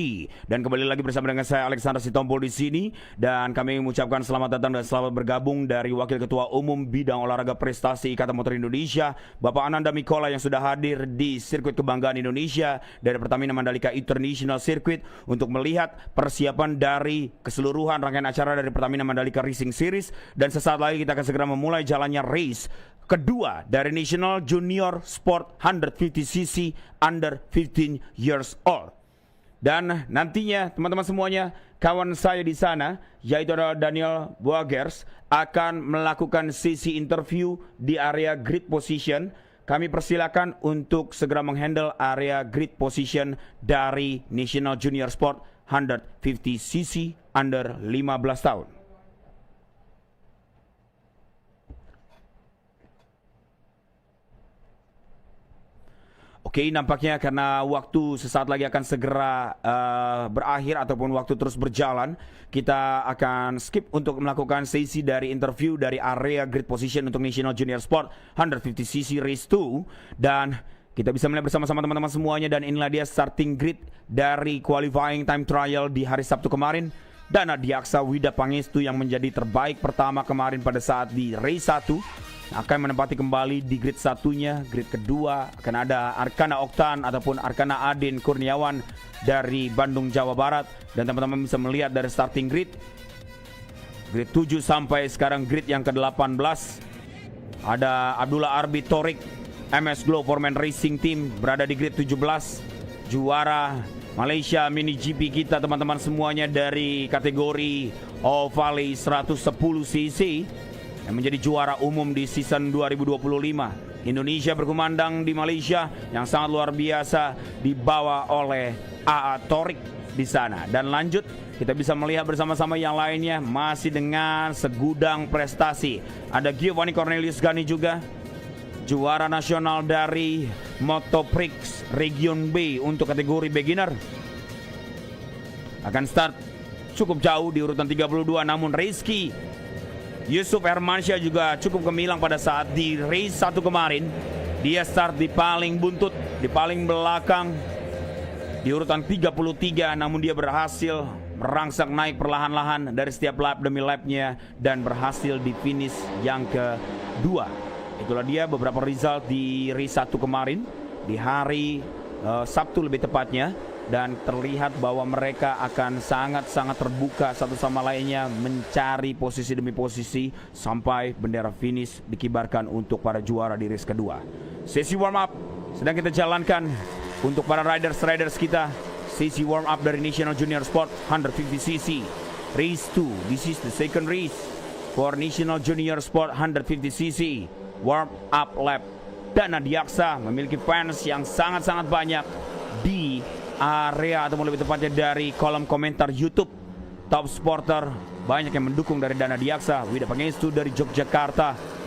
Dan kembali lagi bersama dengan saya Alexander Sitompul di sini dan kami mengucapkan selamat datang dan selamat bergabung dari Wakil Ketua Umum Bidang Olahraga Prestasi Ikatan Motor Indonesia, Bapak Ananda Mikola yang sudah hadir di sirkuit kebanggaan Indonesia dari Pertamina Mandalika International Circuit untuk melihat persiapan dari keseluruhan rangkaian acara dari Pertamina Mandalika Racing Series. Dan sesaat lagi kita akan segera memulai jalannya race kedua dari National Junior Sport 150cc under 15 years old. Dan nantinya teman-teman semuanya, kawan saya di sana yaitu Daniel Boagers akan melakukan sesi interview di area grid position. Kami persilakan untuk segera menghandle area grid position dari National Junior Sport 150cc under 15 tahun. Oke, nampaknya karena waktu sesaat lagi akan segera berakhir ataupun waktu terus berjalan, kita akan skip untuk melakukan sesi dari interview dari area grid position untuk National Junior Sport 150cc Race 2. Dan kita bisa melihat bersama-sama teman-teman semuanya, dan inilah dia starting grid dari qualifying time trial di hari Sabtu kemarin. Dana Diaksa Wida Pangestu yang menjadi terbaik pertama kemarin pada saat di Race 1 akan menempati kembali di grid satunya. Grid kedua akan ada Arkana Oktan ataupun Arkana Adin Kurniawan dari Bandung, Jawa Barat. Dan teman-teman bisa melihat dari starting grid 7 sampai sekarang grid yang ke-18 ada Abdullah Arbi Torik MS Glow Foreman Racing Team berada di grid 17. Juara Malaysia Mini GP kita teman-teman semuanya dari kategori Ovale 110cc yang menjadi juara umum di season 2025. Indonesia berkumandang di Malaysia yang sangat luar biasa dibawa oleh AA Torik di sana. Dan lanjut kita bisa melihat bersama-sama yang lainnya masih dengan segudang prestasi. Ada Giovanni Cornelius Gani juga juara nasional dari Motoprix Region B untuk kategori beginner. Akan start cukup jauh di urutan 32, namun Rizky Yusuf Hermansyah juga cukup gemilang pada saat di race 1 kemarin. Dia start di paling buntut, di paling belakang di urutan 33, namun dia berhasil merangsek naik perlahan-lahan dari setiap lap demi lapnya dan berhasil di finish yang kedua. Itulah dia beberapa result di race 1 kemarin di hari Sabtu lebih tepatnya. dan terlihat bahwa mereka akan sangat-sangat terbuka satu sama lainnya mencari posisi demi posisi sampai bendera finish dikibarkan untuk para juara di race kedua. Sesi warm up sedang kita jalankan untuk para riders kita. Sesi warm up dari National Junior Sport 150cc Race 2. This is the second race for National Junior Sport 150cc warm up lap. Dana Diaksa memiliki fans yang sangat-sangat banyak di area atau lebih tepatnya dari kolom komentar YouTube Top Sporter. Banyak yang mendukung dari Dana Diaksa. Wida Pangestu dari Yogyakarta.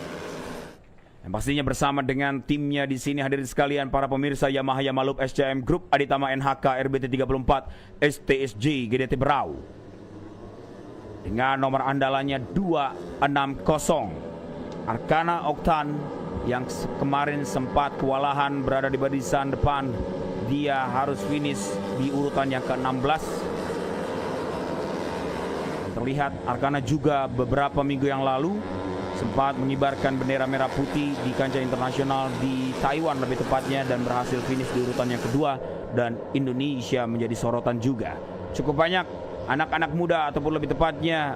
Yang pastinya bersama dengan timnya di sini hadirin sekalian para pemirsa Yamaha Yamalup SCM Group Aditama NHK RBT 34 STSJ GDT Berau. Dengan nomor andalannya 260 Arkana Oktan yang kemarin sempat kewalahan berada di barisan depan. Dia harus finish di urutan yang ke-16. Terlihat Arkana juga beberapa minggu yang lalu sempat mengibarkan bendera merah putih di kancah internasional di Taiwan lebih tepatnya, dan berhasil finish di urutan yang kedua, dan Indonesia menjadi sorotan juga. Cukup banyak anak-anak muda ataupun lebih tepatnya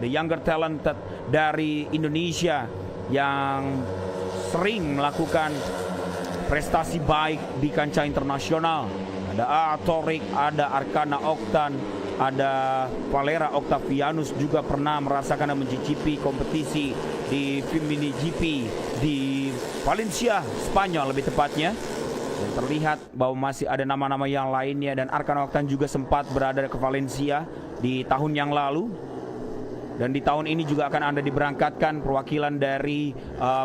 the younger talented dari Indonesia yang sering melakukan prestasi baik di kancah internasional. Ada Torik, ada Arkana Oktan, ada Valera Octavianus juga pernah merasakan dan mencicipi kompetisi di FIM Mini GP di Valencia, Spanyol lebih tepatnya. Dan terlihat bahwa masih ada nama-nama yang lainnya, dan Arkana Oktan juga sempat berada ke Valencia di tahun yang lalu. Dan di tahun ini juga akan ada diberangkatkan perwakilan dari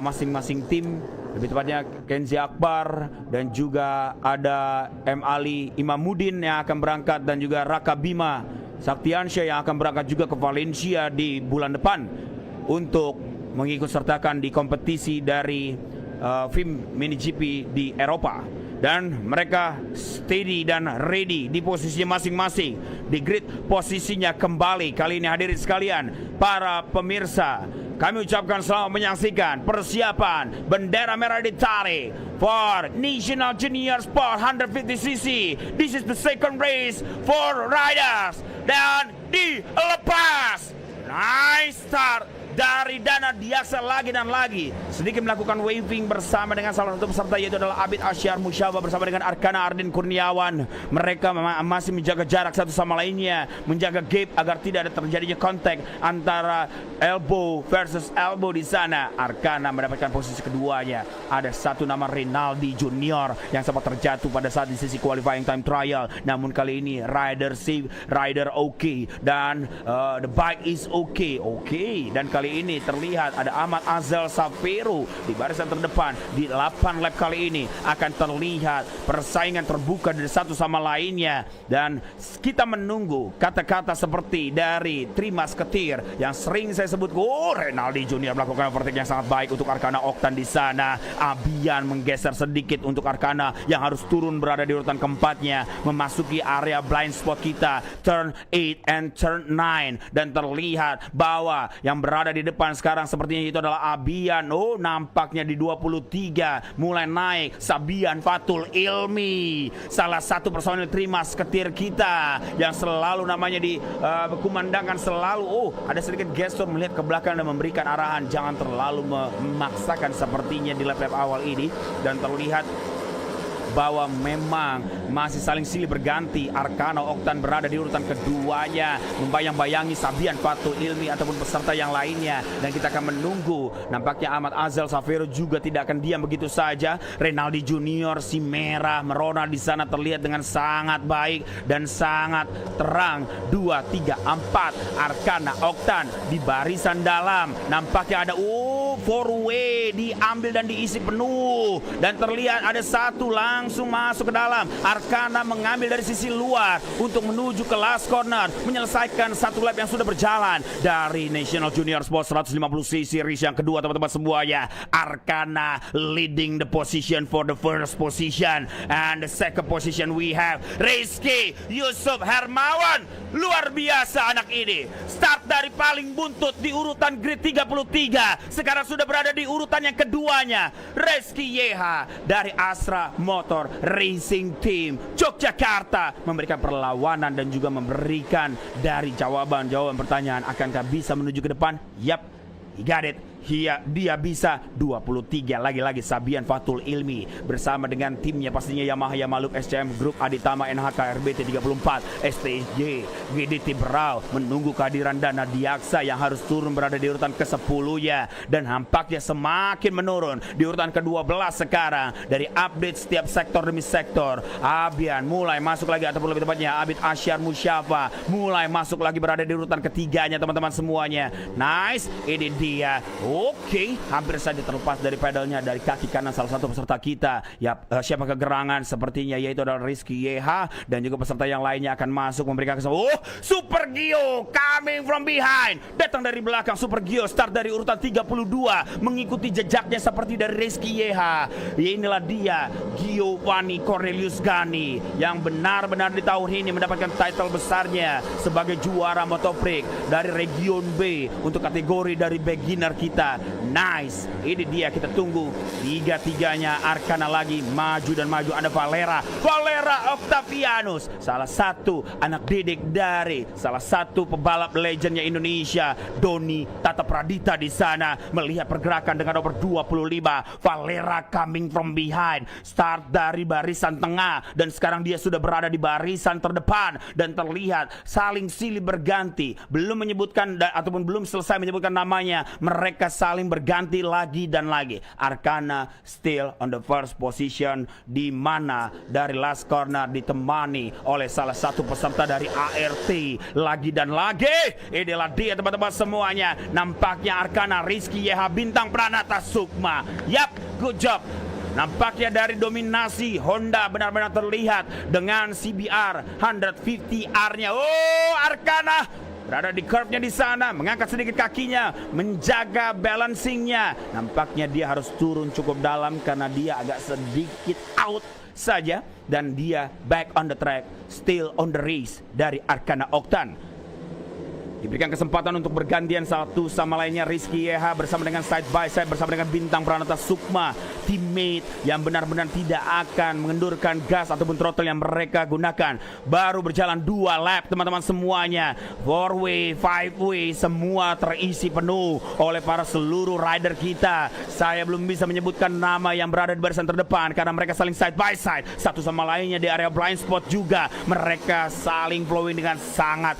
masing-masing tim. Lebih tepatnya Kenzi Akbar, dan juga ada M. Ali Imamuddin yang akan berangkat, dan juga Raka Bima Saktiansyah yang akan berangkat juga ke Valencia di bulan depan untuk mengikut sertakan di kompetisi dari FIM Mini GP di Eropa. Dan mereka steady dan ready di posisinya masing-masing. Di grid posisinya kembali kali ini hadirin sekalian para pemirsa. Kami ucapkan selamat menyaksikan persiapan bendera merah ditarik for National Junior Sport 150cc. This is the second race for riders. Dan dilepas. Nice start dari Dana Diaksa lagi dan lagi. Sedikit melakukan waving bersama dengan salah satu peserta, yaitu adalah Abid Asyar Musyaba bersama dengan Arkana Ardin Kurniawan. Mereka masih menjaga jarak satu sama lainnya, menjaga gap agar tidak ada terjadinya kontak antara elbow versus elbow di sana. Arkana mendapatkan posisi keduanya. Ada satu nama Rinaldi Junior yang sempat terjatuh pada saat di sisi qualifying time trial. Namun kali ini rider safe, rider okay, dan the bike is okay. Dan kali ini terlihat ada Ahmad Azal Safero di barisan terdepan. Di 8 lap kali ini akan terlihat persaingan terbuka dari satu sama lainnya, dan kita menunggu kata-kata seperti dari Trimas Ketir yang sering saya sebut. Renaldi Junior melakukan overtake yang sangat baik untuk Arkana Oktan di sana. Abian menggeser sedikit untuk Arkana yang harus turun berada di urutan keempatnya, memasuki area blind spot kita turn 8 and turn 9, dan terlihat bahwa yang berada di depan sekarang sepertinya itu adalah Abian. Nampaknya di 23 mulai naik Sabian Fatul Ilmi, salah satu personil Trimas Ketir kita yang selalu namanya dikumandangkan selalu. Ada sedikit gestur melihat ke belakang dan memberikan arahan jangan terlalu memaksakan sepertinya di lap-lap awal ini. Dan terlihat bahwa memang masih saling silih berganti. Arkana Oktan berada di urutan keduanya, membayang-bayangi Sabian Fatul Ilmi ataupun peserta yang lainnya, dan kita akan menunggu. Nampaknya Ahmad Azal Safero juga tidak akan diam begitu saja. Renaldi Junior si merah merona di sana terlihat dengan sangat baik dan sangat terang. 2, 3, 4 Arkana Oktan di barisan dalam. Nampaknya ada 4-way diambil dan diisi penuh, dan terlihat ada satu langsung masuk ke dalam. Arkana mengambil dari sisi luar untuk menuju ke last corner, menyelesaikan satu lap yang sudah berjalan dari National Junior Sport 150cc race yang kedua, teman-teman semuanya. Arkana leading the position for the first position, and the second position we have Rizky Yusuf Hermawan. Luar biasa anak ini, start dari paling buntut di urutan grid 33, sekarang sudah berada di urutan yang keduanya. Rizky Yeha dari Astra Motor Motor Racing Team Yogyakarta memberikan perlawanan dan juga memberikan dari jawaban pertanyaan, akankah bisa menuju ke depan? Yap, he got it. Dia bisa 23. Lagi-lagi Sabian Fatul Ilmi bersama dengan timnya pastinya Yamaha Yamaluk SCM Group Aditama NHK RBT 34 STJ GDT Brau menunggu kehadiran Dana Diaksa yang harus turun berada di urutan ke-10 ya, dan nampaknya semakin menurun di urutan ke-12 sekarang. Dari update setiap sektor demi sektor, Abian mulai masuk lagi, ataupun lebih tepatnya Abid Asyar Musyafa mulai masuk lagi berada di urutan ketiganya teman-teman semuanya. Nice, ini dia. Oke, hampir saja terlepas dari pedalnya dari kaki kanan salah satu peserta kita. Ya, siapa kegerangan sepertinya, yaitu adalah Rizky YH, dan juga peserta yang lainnya akan masuk memberikan kesempatan. Oh, Super Gio coming from behind, datang dari belakang. Super Gio start dari urutan 32, mengikuti jejaknya seperti dari Rizky YH. Ya, inilah dia Giovanni Cornelius Gani yang benar-benar di tahun ini mendapatkan title besarnya sebagai juara Motoprix dari Region B untuk kategori dari beginner kita. Nice, ini dia, kita tunggu tiga-tiganya. Arkana lagi maju dan maju. Ada Valera Octavianus, salah satu anak didik dari salah satu pebalap legendnya Indonesia, Doni Tata Pradita di sana. Melihat pergerakan dengan nomor 25, Valera coming from behind, start dari barisan tengah dan sekarang dia sudah berada di barisan terdepan dan terlihat saling silih berganti. Belum menyebutkan ataupun belum selesai menyebutkan namanya, mereka saling berganti lagi dan lagi. Arkana still on the first position, di mana dari last corner ditemani oleh salah satu peserta dari ART lagi dan lagi. Inilah dia teman-teman semuanya. Nampaknya Arkana Rizky YH Bintang Pranata Sukma. Yap, good job. Nampaknya dari dominasi Honda benar-benar terlihat dengan CBR 150R-nya. Oh, Arkana berada di curve-nya di sana, mengangkat sedikit kakinya, menjaga balancingnya. Nampaknya dia harus turun cukup dalam karena dia agak sedikit out saja, dan dia back on the track, still on the race dari Arkana Oktan. Diberikan kesempatan untuk bergantian satu sama lainnya. Rizky YH bersama dengan side by side bersama dengan Bintang Pranata Sukma, teammate yang benar-benar tidak akan mengendurkan gas ataupun throttle yang mereka gunakan. Baru berjalan 2 lap teman-teman semuanya. 4-way, 5-way, semua terisi penuh oleh para seluruh rider kita. Saya belum bisa menyebutkan nama yang berada di barisan terdepan karena mereka saling side by side satu sama lainnya di area blind spot juga. Mereka saling flowing dengan sangat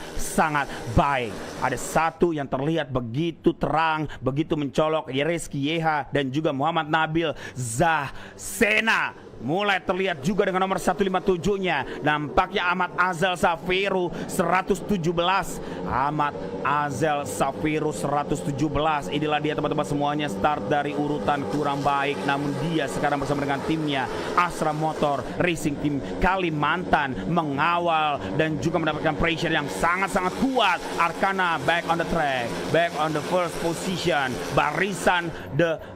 baik. Ada satu yang terlihat begitu terang, begitu mencolok, Rizky YH dan juga Muhammad Nabil Zahsena. Mulai terlihat juga dengan nomor 157-nya. Nampaknya Ahmad Azel Safiru 117. Ahmad Azel Safiru 117. Inilah dia teman-teman semuanya, start dari urutan kurang baik, namun dia sekarang bersama dengan timnya Astra Motor Racing Team Kalimantan mengawal dan juga mendapatkan pressure yang sangat-sangat kuat. Arkana back on the track, back on the first position. Barisan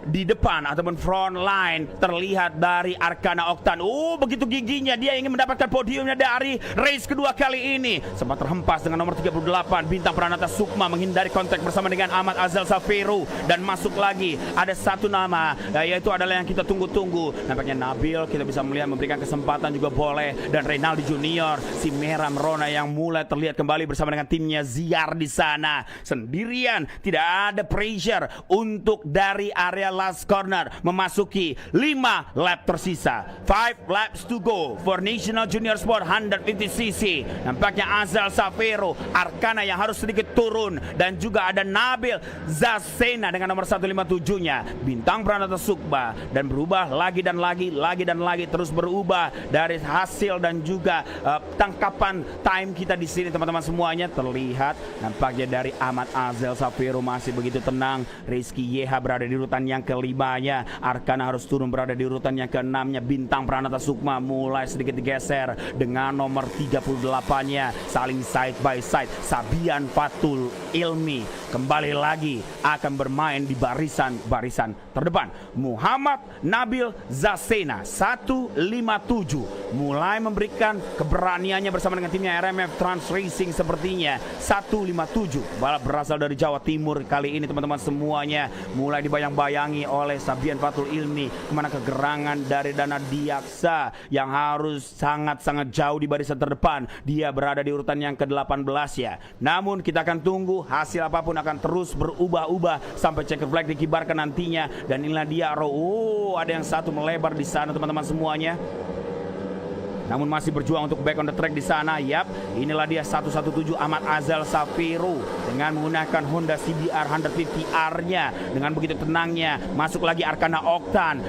di depan ataupun front line terlihat dari Arkana Oktan. Oh, begitu giginya dia ingin mendapatkan podiumnya dari race kedua kali ini. Sempat terhempas dengan nomor 38 Bintang Pranata Sukma menghindari kontak bersama dengan Ahmad Azel Safiru, dan masuk lagi ada satu nama, yaitu adalah yang kita tunggu-tunggu. Nampaknya Nabil, kita bisa melihat memberikan kesempatan juga boleh, dan Reynaldi Junior, si Merah Merona yang mulai terlihat kembali bersama dengan timnya Ziar di sana. Sendirian, tidak ada pressure untuk dari area last corner memasuki 5 lap tersisa. 5 laps to go for National Junior Sport 150cc. Nampaknya Azal Safiru, Arkana yang harus sedikit turun, dan juga ada Nabil Zahsena dengan nomor 157-nya Bintang Pranata Sukma, dan berubah lagi dan lagi terus berubah dari hasil dan juga tangkapan time kita di sini teman-teman semuanya. Terlihat nampaknya dari Ahmad Azel Safiru masih begitu tenang. Rizky YH berada di urutan yang kelimanya. Arkana harus turun berada di urutan yang keenamnya. Bintang Pranata Sukma mulai sedikit digeser dengan nomor 38-nya, saling side by side. Sabian Fatul Ilmi kembali lagi akan bermain di barisan terdepan. Muhammad Nabil Zahsena 157 mulai memberikan keberaniannya bersama dengan timnya RMF Trans Racing sepertinya. 157 balap berasal dari Jawa Timur kali ini teman-teman semuanya mulai dibayang-bayangi oleh Sabian Fatul Ilmi, kemana kegerangan dari Dana Diaksa yang harus sangat-sangat jauh di barisan terdepan. Dia berada di urutan yang ke-18 ya. Namun kita akan tunggu, hasil apapun akan terus berubah-ubah sampai checker flag dikibarkan nantinya. Dan inilah dia, ada yang satu melebar di sana teman-teman semuanya. Namun masih berjuang untuk back on the track di sana. Yap, inilah dia 117 Ahmad Azal Safiru dengan menggunakan Honda CBR 150R-nya dengan begitu tenangnya. Masuk lagi Arkana Oktan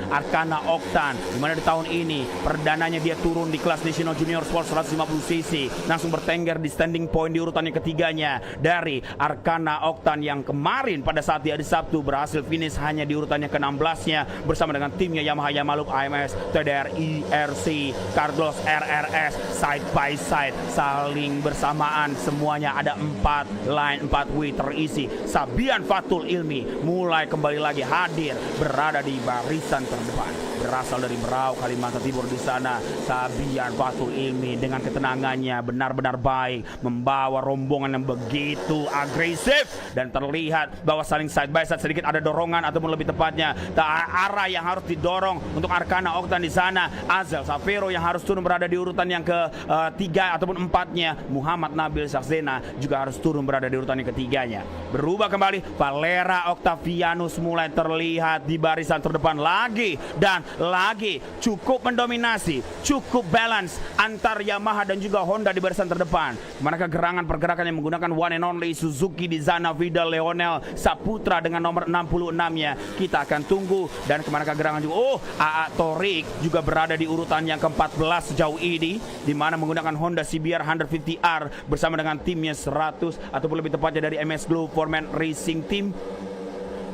di mana di tahun ini perdananya dia turun di kelas National Junior Sport 150cc, langsung bertengger di standing point di urutan yang ketiganya dari Arkana Oktan yang kemarin pada saat di hari Sabtu berhasil finish hanya di urutan yang ke-16-nya bersama dengan timnya Yamaha Yamaluk AMS TDR IRC Carlos RRS side by side saling bersamaan, semuanya ada 4 line 4 way terisi. Sabian Fatul Ilmi mulai kembali lagi hadir berada di barisan terdepan berasal dari Berau Kalimantan Timur di sana. Sabian Fatul Ilmi dengan ketenangannya benar-benar baik membawa rombongan yang begitu agresif dan terlihat bahwa saling side by side, sedikit ada dorongan ataupun lebih tepatnya arah yang harus didorong untuk Arkana Oktan di sana. Azal Safiro yang harus turun berada di urutan yang ke-3 ataupun 4-nya. Muhammad Nabil Saksena juga harus turun berada di urutan yang ketiganya. Berubah kembali, Valera Octavianus mulai terlihat di barisan terdepan lagi dan lagi, cukup mendominasi, cukup balance antar Yamaha dan juga Honda di barisan terdepan. Manakah gerangan pergerakan yang menggunakan one and only Suzuki di sana Vidal Leonel Saputra dengan nomor 66-nya. Kita akan tunggu dan kemanakah gerangan juga. AA Torik juga berada di urutan yang ke-14 sejauh ini, di mana menggunakan Honda CBR 150R bersama dengan timnya 100 ataupun lebih tepatnya dari MS Glow Foreman Racing Team.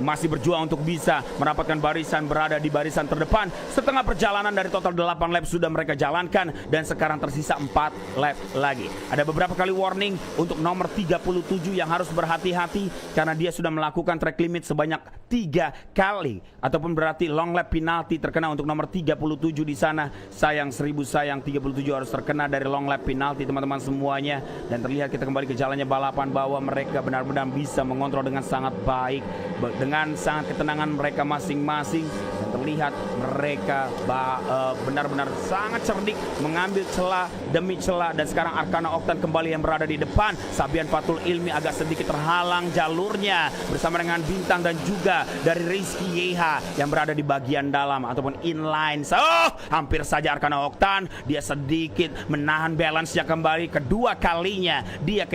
Masih berjuang untuk bisa mendapatkan barisan, berada di barisan terdepan. Setengah perjalanan dari total 8 lap sudah mereka jalankan dan sekarang tersisa 4 lap lagi. Ada beberapa kali warning untuk nomor 37 yang harus berhati-hati karena dia sudah melakukan track limit sebanyak 3 kali ataupun berarti long lap penalty terkena untuk nomor 37 di sana. Sayang 1000 sayang 37 harus terkena dari long lap penalty teman-teman semuanya. Dan terlihat kita kembali ke jalannya balapan bahwa mereka benar-benar bisa mengontrol dengan sangat baik, dengan sangat ketenangan mereka masing-masing, dan terlihat mereka benar-benar sangat cerdik mengambil celah demi celah. Dan sekarang Arkana Oktan kembali yang berada di depan. Sabian Fatul Ilmi agak sedikit terhalang jalurnya bersama dengan Bintang dan juga dari Rizky Yeha yang berada di bagian dalam ataupun inline. Hampir saja Arkana Oktan dia sedikit menahan balance-nya kembali. Kedua kalinya dia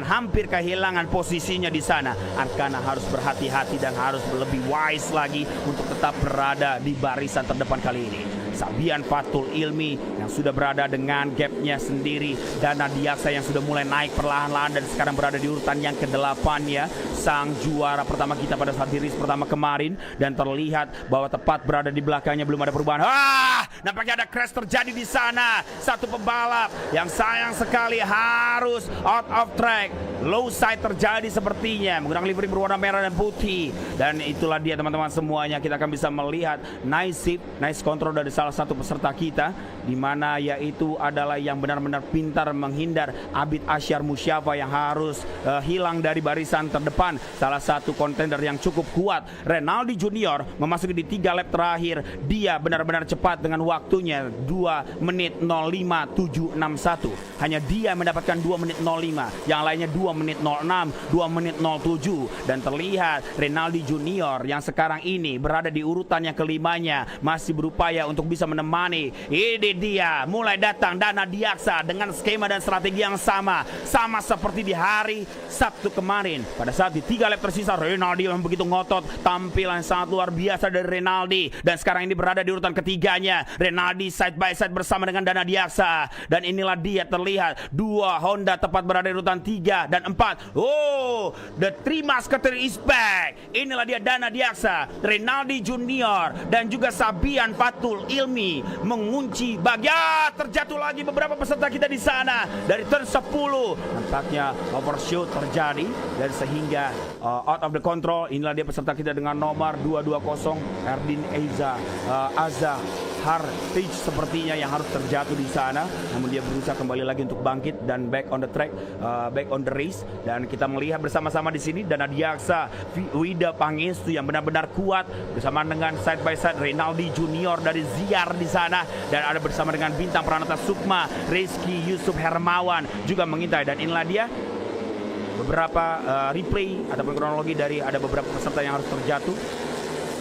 hampir kehilangan posisinya di sana. Arkana harus berhati-hati dan harus lebih wise lagi untuk tetap berada di barisan terdepan kali ini. Sabian Fatul Ilmi yang sudah berada dengan gapnya sendiri. Dana Diaksa yang sudah mulai naik perlahan-lahan dan sekarang berada di urutan yang ke-8 ya. Sang juara pertama kita pada saat di race pertama kemarin, dan terlihat bahwa tepat berada di belakangnya belum ada perubahan. Nampaknya ada crash terjadi di sana. Satu pembalap yang sayang sekali harus out of track. Low side terjadi sepertinya menggunakan livery berwarna merah dan putih. Dan itulah dia teman-teman semuanya, kita akan bisa melihat nice control dari salah satu peserta kita, di mana yaitu adalah yang benar-benar pintar menghindar Abid Asyar Musyafa yang harus hilang dari barisan terdepan. Salah satu kontender yang cukup kuat, Renaldi Junior, memasuki di 3 lap terakhir. Dia benar-benar cepat dengan waktunya 2 menit 05.761. Hanya dia mendapatkan 2 menit 05, yang lainnya 2 menit 06, 2 menit 07. Dan terlihat Renaldi Junior yang sekarang ini berada di urutan yang kelimanya masih berupaya untuk bisa menemani. Ini dia mulai datang Dana Diaksa dengan skema dan strategi yang sama seperti di hari Sabtu kemarin. Pada saat di 3 lap tersisa, Renaldi yang begitu ngotot, tampilan sangat luar biasa dari Renaldi. Dan sekarang ini berada di urutan ketiganya. Renaldi side by side bersama dengan Dana Diaksa. Dan inilah dia terlihat 2 Honda tepat berada di urutan 3 dan 4. The Three Musketeers is back. Inilah dia Dana Diaksa, Renaldi Junior dan juga Sabian Fatul Ilmi mengunci bagian. Terjatuh lagi beberapa peserta kita di sana dari turn 10. Nampaknya overshoot terjadi dan sehingga out of the control. Inilah dia peserta kita dengan nomor 220 Erdin Azza Hartich sepertinya yang harus terjatuh di sana. Namun dia berusaha kembali lagi untuk bangkit dan back on the track, back on the race. series, dan kita melihat bersama-sama di sini Dana Diaksa, Wida Pangestu yang benar-benar kuat bersama dengan side by side Renaldi Junior dari Ziar di sana, dan ada bersama dengan Bintang Pranata Sukma, Rizky Yusuf Hermawan juga mengintai. Dan inilah dia beberapa replay ataupun kronologi dari ada beberapa peserta yang harus terjatuh.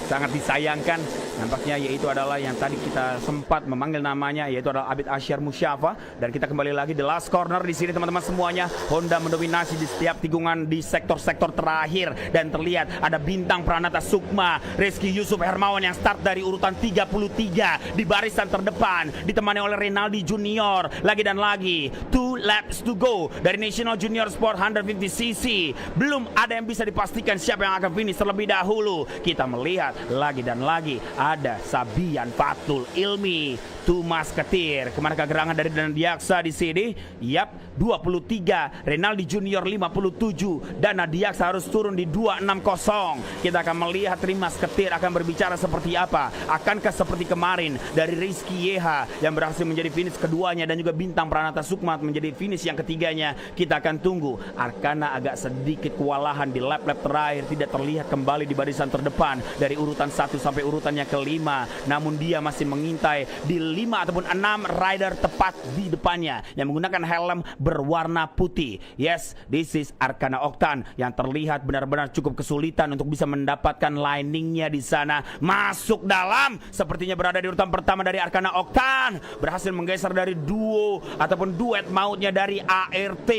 Sangat disayangkan nampaknya, yaitu adalah yang tadi kita sempat memanggil namanya, yaitu adalah Abid Asyar Musyafa. Dan kita kembali lagi the last corner di sini teman-teman semuanya. Honda mendominasi di setiap tikungan di sektor-sektor terakhir, dan terlihat ada Bintang Pranata Sukma, Rizky Yusuf Hermawan yang start dari urutan 33 di barisan terdepan, ditemani oleh Renaldi Junior lagi dan lagi. 2 laps to go dari National Junior Sport 150cc. Belum ada yang bisa dipastikan siapa yang akan finish terlebih dahulu. Kita melihat lagi dan lagi ada Sabian Fatul Ilmi, Tumas Ketir. Kemana kegerangan dari Dana Diaksa di sini? Yap, 23, Renaldi Junior 57, Dana Diaksa harus turun di 260. Kita akan melihat Rimas Ketir akan berbicara seperti apa. Akankah seperti kemarin dari Rizky Yeha yang berhasil menjadi finish keduanya, dan juga Bintang Pranata Sukma menjadi finish yang ketiganya? Kita akan tunggu. Arkana agak sedikit kewalahan di lap-lap terakhir, tidak terlihat kembali di barisan terdepan dari urutan 1 sampai urutannya kelima. Namun dia masih mengintai di 5 ataupun 6 rider tepat di depannya yang menggunakan helm berwarna putih. Yes, this is Arkana Oktan yang terlihat benar-benar cukup kesulitan untuk bisa mendapatkan liningnya di sana. Masuk dalam, sepertinya berada di urutan pertama dari Arkana Oktan, berhasil menggeser dari duo ataupun duet mautnya dari ART,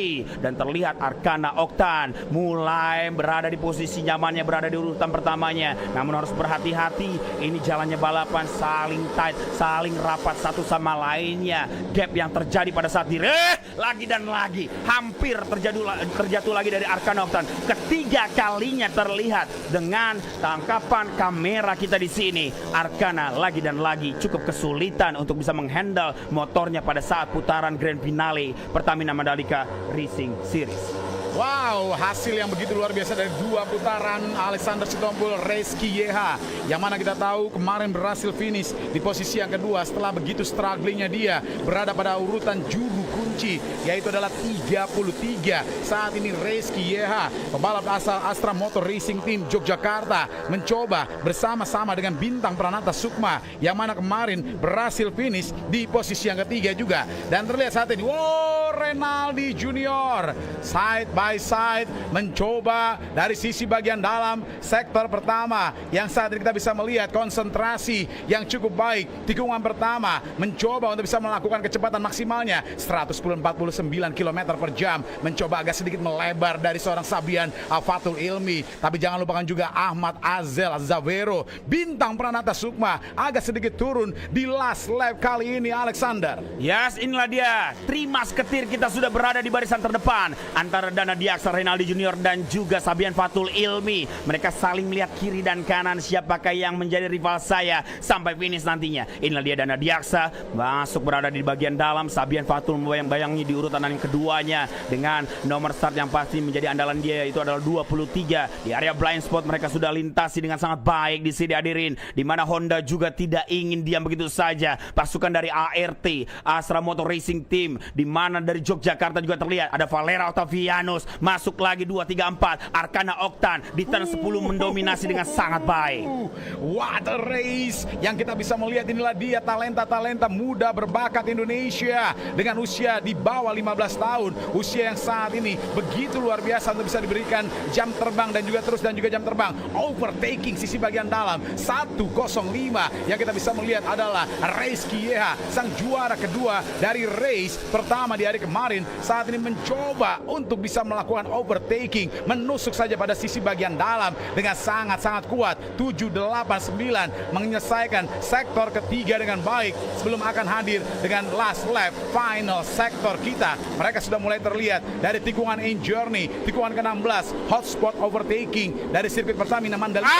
dan terlihat Arkana Oktan mulai berada di posisi nyamannya, berada di urutan pertamanya. Namun harus berhati-hati, ini jalannya balapan saling tight, saling rapat satu sama lainnya. Gap yang terjadi pada saat lagi dan lagi hampir terjatuh lagi dari Arkana Oktan. Ketiga kalinya terlihat dengan tangkapan kamera kita di sini. Arkana lagi dan lagi cukup kesulitan untuk bisa menghandle motornya pada saat putaran grand finale Pertamina Mandalika Racing Series. Wow, hasil yang begitu luar biasa dari 2 putaran Alexander Sitompul, Rizky Yeha, yang mana kita tahu kemarin berhasil finish di posisi yang kedua setelah begitu strugglingnya dia berada pada urutan juru kunci, yaitu adalah 33. Saat ini Rizky Yeha, pembalap asal Astra Motor Racing Team Yogyakarta, mencoba bersama-sama dengan Bintang Pranata Sukma yang mana kemarin berhasil finish di posisi yang ketiga juga. Dan terlihat saat ini, wow, Renaldi Junior side by side mencoba dari sisi bagian dalam sektor pertama, yang saat ini kita bisa melihat konsentrasi yang cukup baik. Tikungan pertama mencoba untuk bisa melakukan kecepatan maksimalnya 149 km per jam, mencoba agak sedikit melebar dari seorang Sabian Fatul Ilmi. Tapi jangan lupakan juga Ahmad Azel Zavero, Bintang Pranata Sukma agak sedikit turun di last lap kali ini. Alexander, yes, inilah dia Trimas Ketir. Kita sudah berada di barisan terdepan antara Dana Diaksa, Renaldi Junior dan juga Sabian Fatul Ilmi. Mereka saling melihat kiri dan kanan siapakah yang menjadi rival saya sampai finish nantinya. Inilah dia Dana Diaksa masuk berada di bagian dalam. Sabian Fatul membayang-bayangi di urutan yang keduanya dengan nomor start yang pasti menjadi andalan dia, itu adalah 23. Di area blind spot mereka sudah lintasi dengan sangat baik di sini hadirin, di mana Honda juga tidak ingin diam begitu saja. Pasukan dari ART, Astra Motor Racing Team, di mana dari Yogyakarta juga terlihat ada Valera Octavianus, masuk lagi 2, 3, 4. Arkana Oktan di turn 10 mendominasi dengan sangat baik. What a race yang kita bisa melihat. Inilah dia talenta-talenta muda berbakat Indonesia dengan usia di bawah 15 tahun, usia yang saat ini begitu luar biasa untuk bisa diberikan jam terbang dan juga jam terbang overtaking sisi bagian dalam 105. Yang kita bisa melihat adalah Rizky Yeha, sang juara kedua dari race pertama di hari kemarin, saat ini mencoba untuk bisa melakukan overtaking, menusuk saja pada sisi bagian dalam dengan sangat-sangat kuat. 7, 8, 9 menyelesaikan sektor ketiga dengan baik sebelum akan hadir dengan last lap final sektor kita. Mereka sudah mulai terlihat dari tikungan in journey, tikungan ke-16 hotspot overtaking dari sirkuit Pertamina Mandalika.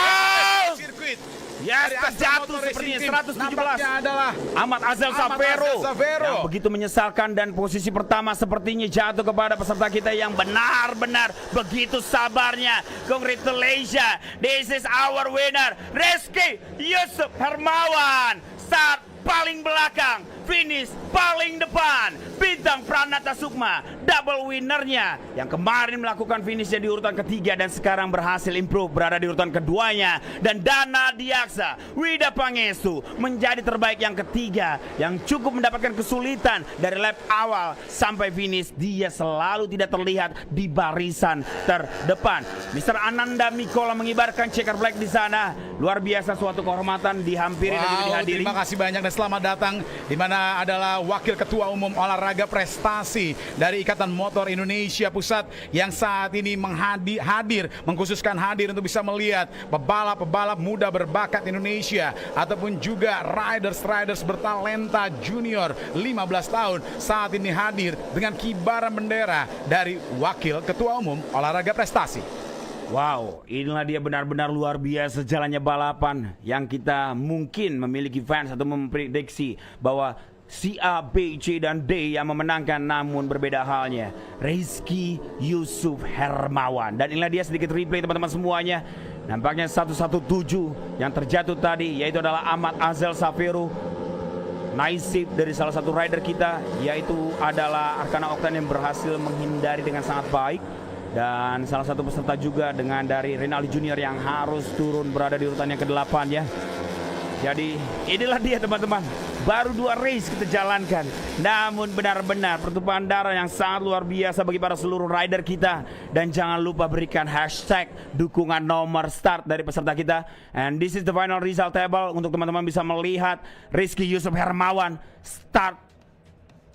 Sirkuit Yes, terjatuh sepertinya 117. Nampaknya adalah Ahmad Azel Zavero yang begitu menyesalkan, dan posisi pertama sepertinya jatuh kepada peserta kita yang benar-benar begitu sabarnya. Congratulations, this is our winner, Rizky Yusuf Hermawan. Start paling belakang. belakang, finish paling depan. Bintang Pranata Sukma, double winnernya yang kemarin melakukan finishnya di urutan ketiga dan sekarang berhasil improve berada di urutan keduanya. Dan Dana Diaksa, Wida Pangestu menjadi terbaik yang ketiga yang cukup mendapatkan kesulitan dari lap awal sampai finish. Dia selalu tidak terlihat di barisan terdepan. Mr. Ananda Mikola mengibarkan checker flag di sana. Luar biasa, suatu kehormatan dihampiri dan juga dihadiri. Terima kasih banyak dan selamat datang di mana adalah Wakil Ketua Umum Olahraga Prestasi dari Ikatan Motor Indonesia Pusat yang saat ini mengkhususkan hadir untuk bisa melihat pebalap-pebalap muda berbakat Indonesia ataupun juga riders bertalenta junior 15 tahun saat ini hadir dengan kibaran bendera dari Wakil Ketua Umum Olahraga Prestasi. Wow, inilah dia benar-benar luar biasa jalannya balapan yang kita mungkin memiliki fans atau memprediksi bahwa si A, B, C, dan D yang memenangkan, namun berbeda halnya. Rizky Yusuf Hermawan. Dan inilah dia sedikit replay teman-teman semuanya. Nampaknya 117 yang terjatuh tadi yaitu adalah Ahmad Azel Safiru. Naisib dari salah satu rider kita yaitu adalah Arkana Oktan yang berhasil menghindari dengan sangat baik. Dan salah satu peserta juga dengan dari Rinaldi Junior yang harus turun berada di urutan yang ke-8 ya. Jadi inilah dia teman-teman, baru 2 race kita jalankan, namun benar-benar pertumpahan darah yang sangat luar biasa bagi para seluruh rider kita. Dan jangan lupa berikan hashtag dukungan nomor start dari peserta kita. And this is the final result table untuk teman-teman bisa melihat Rizky Yusuf Hermawan start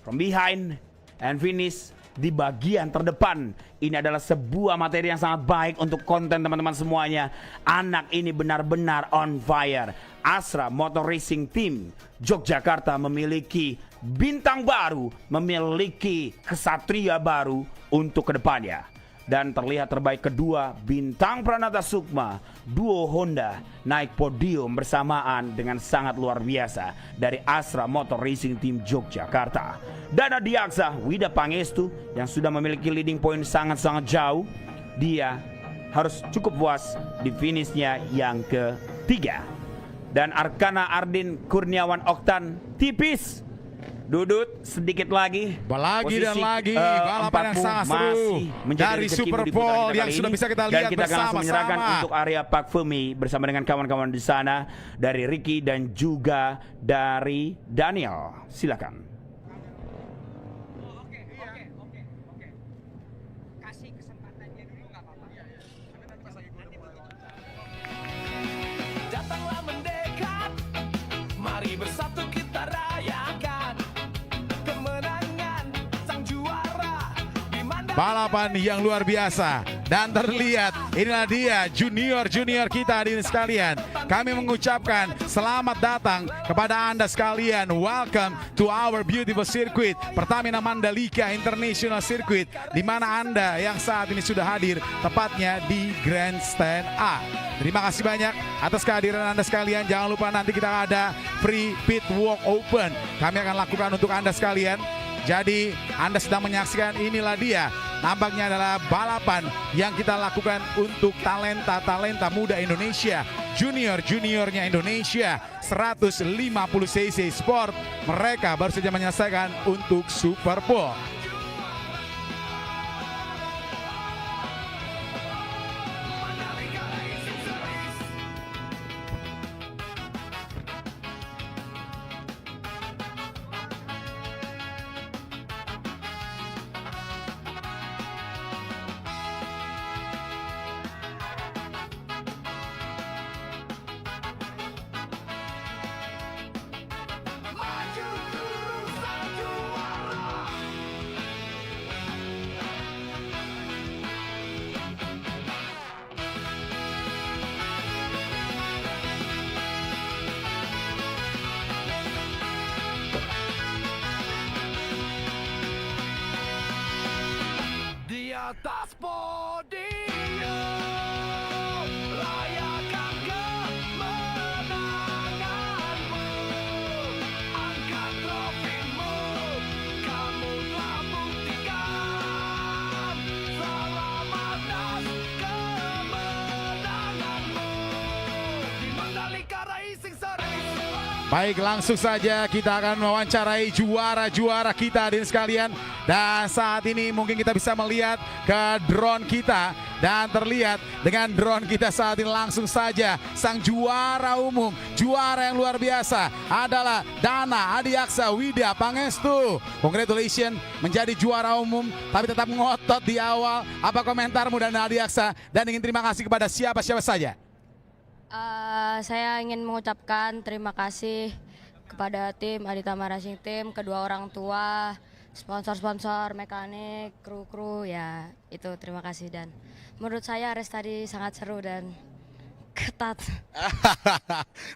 from behind and finish di bagian terdepan. Ini adalah sebuah materi yang sangat baik untuk konten teman-teman semuanya. Anak ini benar-benar on fire. Astra Motor Racing Team Yogyakarta memiliki bintang baru, memiliki kesatria baru untuk kedepannya. Dan terlihat terbaik kedua Bintang Pranata Sukma, duo Honda naik podium bersamaan dengan sangat luar biasa dari Astra Motor Racing Team Yogyakarta. Dana Diaksa, Wida Pangestu yang sudah memiliki leading point sangat-sangat jauh. Dia harus cukup puas di finishnya yang ketiga. Dan Arkana Ardin Kurniawan Oktan tipis Dudut sedikit lagi. Lagi dan lagi balapan yang sangat seru dari Super Bowl yang sudah bisa kita lihat bersama-sama. Dan kita akan langsung menyerahkan untuk area Pak Fumi bersama dengan kawan-kawan di sana dari Ricky dan juga dari Daniel. Silakan. Kasih kesempatannya dulu nggak apa-apa. Datanglah mendekat, mari bersatu kita rayakan kemenangan sang juara. Balapan yang luar biasa dan terlihat inilah dia junior kita hadirin sekalian. Kami mengucapkan selamat datang kepada Anda sekalian. Welcome to our beautiful circuit Pertamina Mandalika International Circuit, di mana Anda yang saat ini sudah hadir tepatnya di Grandstand A. Terima kasih banyak atas kehadiran Anda sekalian. Jangan lupa nanti kita ada free pit walk open. Kami akan lakukan untuk Anda sekalian. Jadi Anda sedang menyaksikan, inilah dia. Nampaknya adalah balapan yang kita lakukan untuk talenta muda Indonesia, juniornya Indonesia, 150cc Sport. Mereka baru saja menyelesaikan untuk Super Bowl. Di atas podium rayakan kemenanganmu, angkat trofimu, kamu telah buktikan. Selamat atas kemenanganmu di Mandalika Racing Series. Baik, langsung saja kita akan mewawancarai juara-juara kita hadirin sekalian. Dan saat ini mungkin kita bisa melihat ke drone kita. Dan terlihat dengan drone kita saat ini langsung saja sang juara umum, juara yang luar biasa adalah Dana Adiaksa Wida Pangestu. Congratulations menjadi juara umum, tapi tetap ngotot di awal. Apa komentarmu Dana Adiaksa? Dan ingin terima kasih kepada siapa-siapa saja? Saya ingin mengucapkan terima kasih kepada tim Aditama Racing Team, kedua orang tua, sponsor-sponsor, mekanik, kru-kru, ya itu terima kasih. Dan menurut saya race tadi sangat seru dan ketat.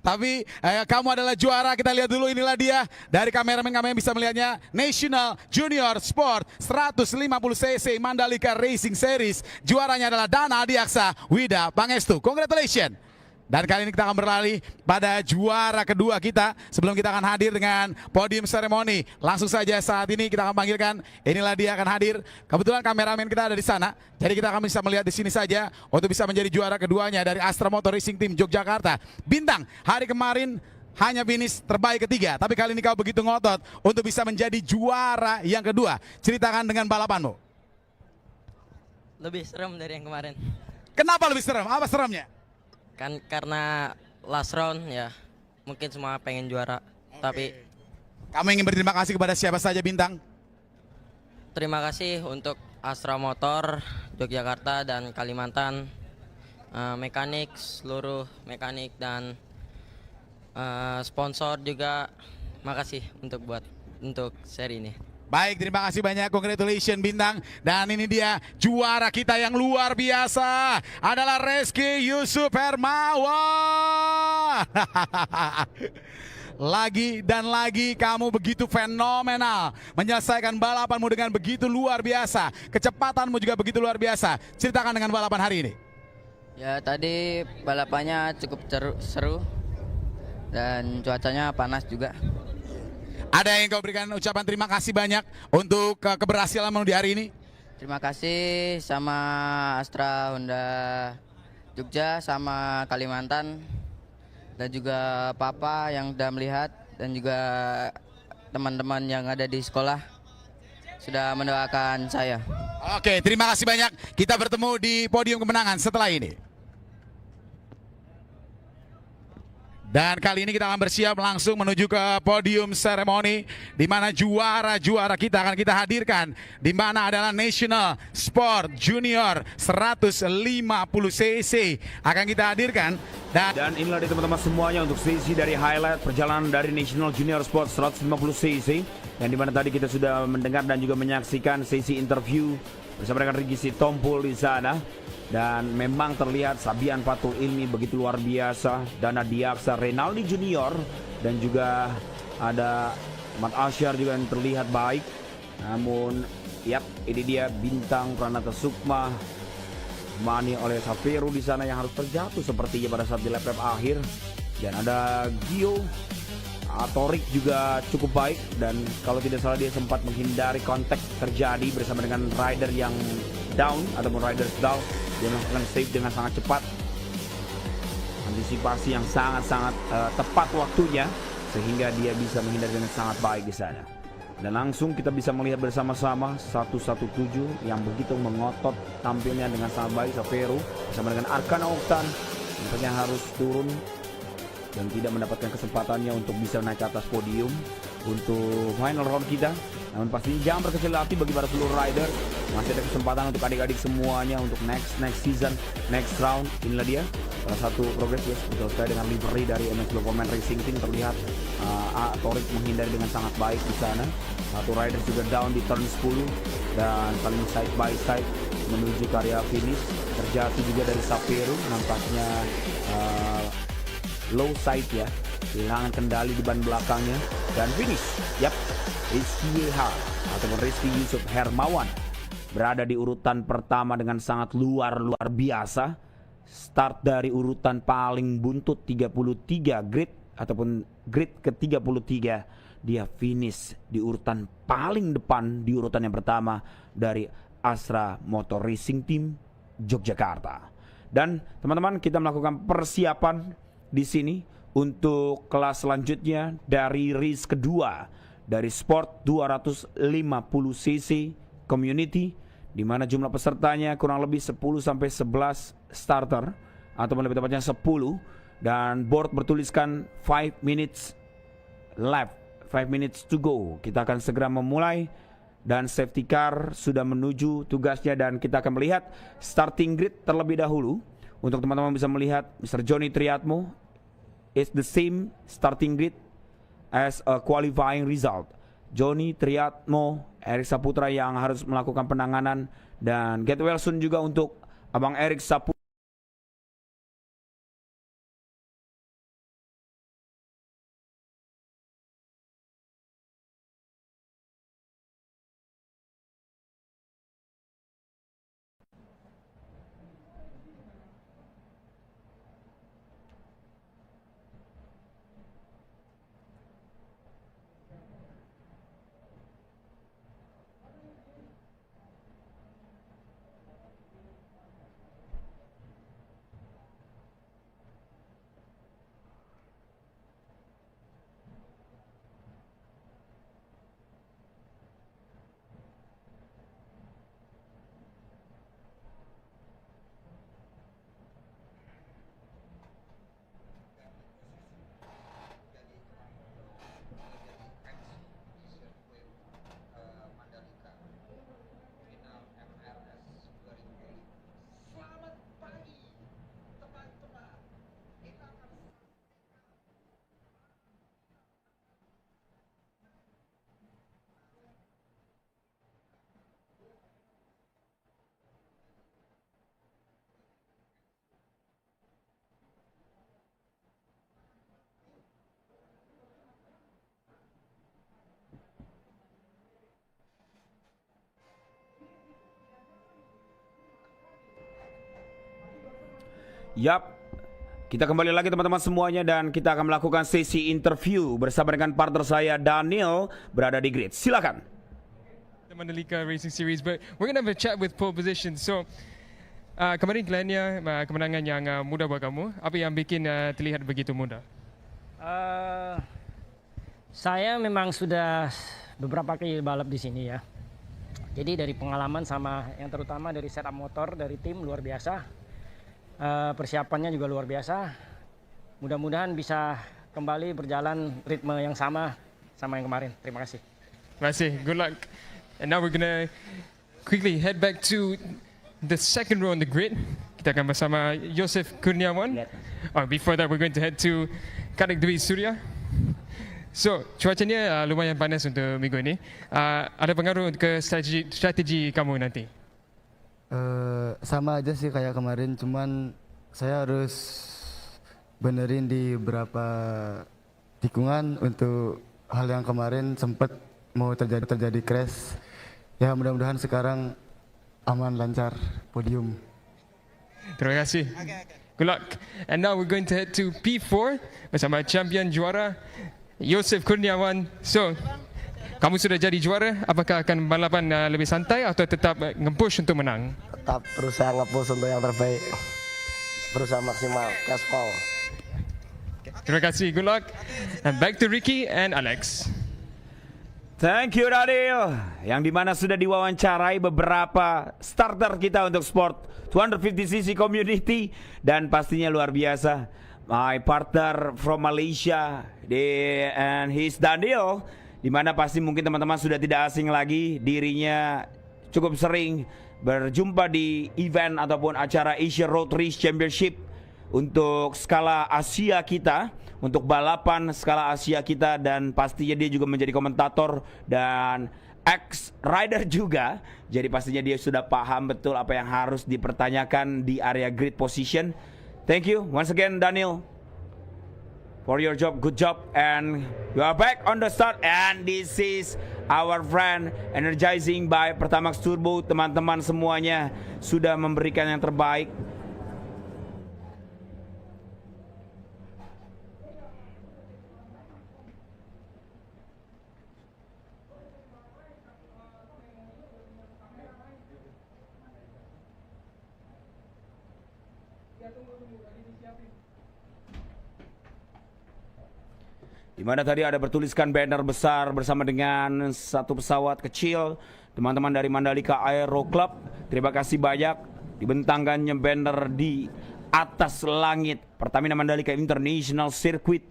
Tapi kamu adalah juara, kita lihat dulu, inilah dia. Dari kameramen kami bisa melihatnya, National Junior Sport 150cc Mandalika Racing Series. Juaranya adalah Dana Adiaksa Wida Pangestu. Congratulations. Dan kali ini kita akan beralih pada juara kedua kita sebelum kita akan hadir dengan podium seremoni. Langsung saja saat ini kita akan panggilkan, inilah dia akan hadir. Kebetulan kameramen kita ada di sana, jadi kita akan bisa melihat di sini saja untuk bisa menjadi juara keduanya dari Astra Motor Racing Team Yogyakarta. Bintang, hari kemarin hanya finish terbaik ketiga, tapi kali ini kau begitu ngotot untuk bisa menjadi juara yang kedua. Ceritakan dengan balapanmu. Lebih serem dari yang kemarin. Kenapa lebih serem? Apa seremnya? Kan karena last round ya, mungkin semua pengen juara. Tapi kamu ingin berterima kasih kepada siapa saja Bintang? terima kasih untuk Astra Motor Yogyakarta dan Kalimantan, mekanik, seluruh mekanik dan sponsor juga. Makasih untuk seri ini. Baik, terima kasih banyak, congratulations Bintang. Dan ini dia juara kita yang luar biasa, adalah Reski Yusuf Hermawan. Lagi dan lagi kamu begitu fenomenal, menyelesaikan balapanmu dengan begitu luar biasa, kecepatanmu juga begitu luar biasa. Ceritakan dengan balapan hari ini. Ya, tadi balapannya cukup seru dan cuacanya panas juga. Ada yang kau berikan ucapan terima kasih banyak untuk keberhasilanmu di hari ini? Terima kasih sama Astra Honda Jogja, sama Kalimantan, dan juga Papa yang sudah melihat, dan juga teman-teman yang ada di sekolah sudah mendoakan saya. Oke, terima kasih banyak. Kita bertemu di podium kemenangan setelah ini. Dan kali ini kita akan bersiap langsung menuju ke podium seremoni, di mana juara-juara kita akan kita hadirkan, di mana adalah National Sport Junior 150cc akan kita hadirkan. Dan inilah dia teman-teman semuanya untuk sesi dari highlight perjalanan dari National Junior Sport 150cc, yang dimana tadi kita sudah mendengar dan juga menyaksikan sesi interview bersama dengan Rigi Sitompul di sana. Dan memang terlihat Sabian Fatul Ilmi begitu luar biasa, Dana Adiaksa, Renaldi Junior, dan juga ada Mat Asyar juga yang terlihat baik. Namun, yap, ini dia Bintang Pranata Sukma, mani oleh Saveru di sana yang harus terjatuh sepertinya pada saat di lap-lap akhir. Dan ada Gio, Torik juga cukup baik, dan kalau tidak salah dia sempat menghindari kontak terjadi bersama dengan rider yang down ataupun riders down. Dia melakukan save dengan sangat cepat, antisipasi yang sangat-sangat tepat waktunya, sehingga dia bisa menghindari dengan sangat baik di sana. Dan langsung kita bisa melihat bersama-sama 117 yang begitu mengotot tampilnya dengan sangat baik. Saveru bersama dengan Arkana Oktan yang harus turun dan tidak mendapatkan kesempatannya untuk bisa naik ke atas podium untuk final round kita. Namun pastinya jangan berkecil hati bagi para seluruh rider. Masih ada kesempatan untuk adik-adik semuanya untuk next season, next round. Inilah dia salah satu progres, ya, betul sekali, dengan livery dari MX Locoman Racing Team terlihat Torik menghindari dengan sangat baik di sana. Satu rider juga down di turn 10 dan saling side by side menuju ke area finish. Terjatuh juga dari Saveru, nampaknya low side, ya, kehilangan kendali di ban belakangnya dan finish. Yap, Rizky YH ataupun Rizky Yusuf Hermawan berada di urutan pertama dengan sangat luar biasa. Start dari urutan paling buntut 33 grid ataupun grid ke-33, dia finish di urutan paling depan di urutan yang pertama dari Astra Motor Racing Team Yogyakarta. Dan teman-teman, kita melakukan persiapan di sini untuk kelas selanjutnya dari race kedua dari Sport 250 cc Community, di mana jumlah pesertanya kurang lebih 10 sampai 11 starter atau lebih tepatnya 10, dan board bertuliskan 5 minutes left, 5 minutes to go. Kita akan segera memulai dan safety car sudah menuju tugasnya, dan kita akan melihat starting grid terlebih dahulu. Untuk teman-teman bisa melihat Mr. Johnny Triatmo is the same starting grid as a qualifying result. Johnny Triatmo, Erik Saputra yang harus melakukan penanganan, dan get well soon juga untuk Abang Erik Saputra. Yap, kita kembali lagi teman-teman semuanya, dan kita akan melakukan sesi interview bersama dengan partner saya Daniel berada di grid. Silakan. The Mandalika Racing Series, but we're gonna have a chat with pole position. So, kemarin Glania kemenangan yang mudah buat kamu. Apa yang bikin terlihat begitu mudah? Saya memang sudah beberapa kali balap di sini ya. Jadi dari pengalaman sama yang terutama dari setup motor dari tim luar biasa. Persiapannya juga luar biasa. Mudah-mudahan bisa kembali berjalan ritme yang sama yang kemarin. Terima kasih. Terima kasih. Good luck. And now we're gonna quickly head back to the second row on the grid. Kita akan bersama Yosef Kurniawan. Before that, we're going to head to Kadek Dwi Surya. So, cuacanya lumayan panas untuk minggu ini. Ada pengaruh ke strategi kamu nanti? Sama aja sih kayak kemarin, cuman saya harus benerin di beberapa tikungan untuk hal yang kemarin sempat mau terjadi crash. Ya mudah-mudahan sekarang aman, lancar, podium. Terima kasih. Good luck. And now we're going to head to P4 bersama champion juara Yosef Kurniawan. So, kamu sudah jadi juara, apakah akan balapan lebih santai atau tetap nge-push untuk menang? Tetap berusaha nge-push untuk yang terbaik. Berusaha maksimal, gaspol. Terima kasih, good luck. And back to Ricky and Alex. Thank you Daniel, yang dimana sudah diwawancarai beberapa starter kita untuk Sport 250cc Community, dan pastinya luar biasa. My partner from Malaysia, and he's Daniel, dimana pasti mungkin teman-teman sudah tidak asing lagi, dirinya cukup sering berjumpa di event ataupun acara Asia Road Race Championship untuk skala Asia kita, untuk balapan skala Asia kita, dan pastinya dia juga menjadi komentator dan ex-rider juga. Jadi pastinya dia sudah paham betul apa yang harus dipertanyakan di area grid position. Thank you once again Daniel for your job, good job, and you are back on the start. And this is our friend Energizing by Pertamax Turbo. Teman-teman semuanya sudah memberikan yang terbaik. di mana tadi ada bertuliskan banner besar bersama dengan satu pesawat kecil teman-teman dari Mandalika Aero Club. Terima kasih banyak. Dibentangkannya banner di atas langit Pertamina Mandalika International Circuit,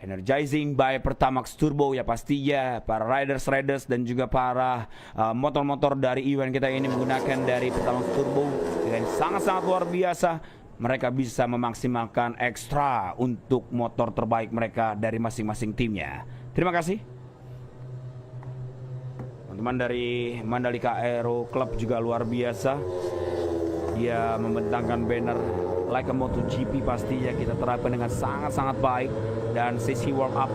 energizing by Pertamax Turbo. Ya pastinya para riders dan juga para motor-motor dari event kita ini menggunakan dari Pertamax Turbo dengan sangat-sangat luar biasa. Mereka bisa memaksimalkan ekstra untuk motor terbaik mereka dari masing-masing timnya. Terima kasih. Teman-teman dari Mandalika Aero Club juga luar biasa. Dia membentangkan banner like a MotoGP, pastinya kita terapkan dengan sangat-sangat baik. Dan sesi warm up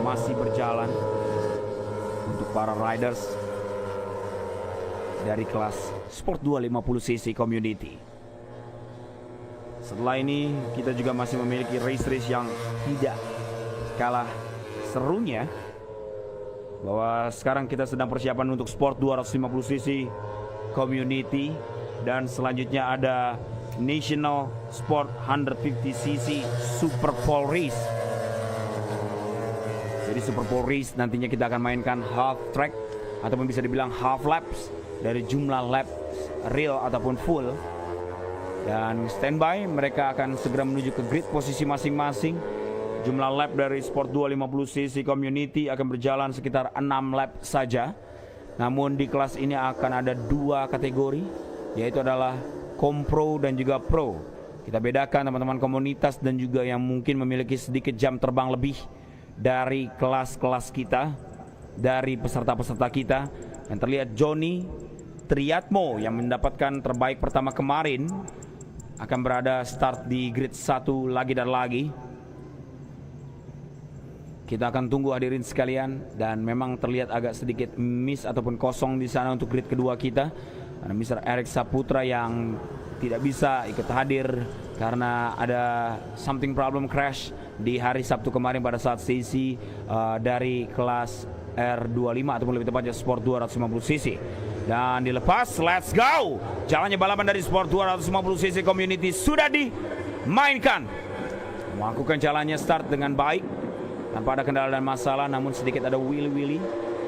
masih berjalan untuk para riders dari kelas Sport 250cc Community. Setelah ini kita juga masih memiliki race yang tidak kalah serunya, bahwa sekarang kita sedang persiapan untuk Sport 250cc Community, dan selanjutnya ada National Sport 150cc Super Pole Race. Jadi Super Pole Race nantinya kita akan mainkan half track ataupun bisa dibilang half laps dari jumlah laps real ataupun full. Dan standby, mereka akan segera menuju ke grid posisi masing-masing. Jumlah lap dari Sport 250cc Community akan berjalan sekitar 6 lap saja. Namun di kelas ini akan ada 2 kategori, yaitu adalah Kompro dan juga Pro. Kita bedakan teman-teman komunitas dan juga yang mungkin memiliki sedikit jam terbang lebih dari kelas-kelas kita, dari peserta-peserta kita. Dan terlihat Johnny Triatmo yang mendapatkan terbaik pertama kemarin akan berada start di grid 1 lagi dan lagi. Kita akan tunggu hadirin sekalian, dan memang terlihat agak sedikit miss ataupun kosong di sana untuk grid kedua kita. Ada Mr. Eric Saputra yang tidak bisa ikut hadir karena ada something problem crash di hari Sabtu kemarin pada saat sesi dari kelas R25 ataupun lebih tepatnya Sport 250cc. Dan dilepas, let's go. Jalannya balapan dari Sport 250cc Community sudah dimainkan. Melakukan jalannya start dengan baik tanpa ada kendala dan masalah, namun sedikit ada wheelie,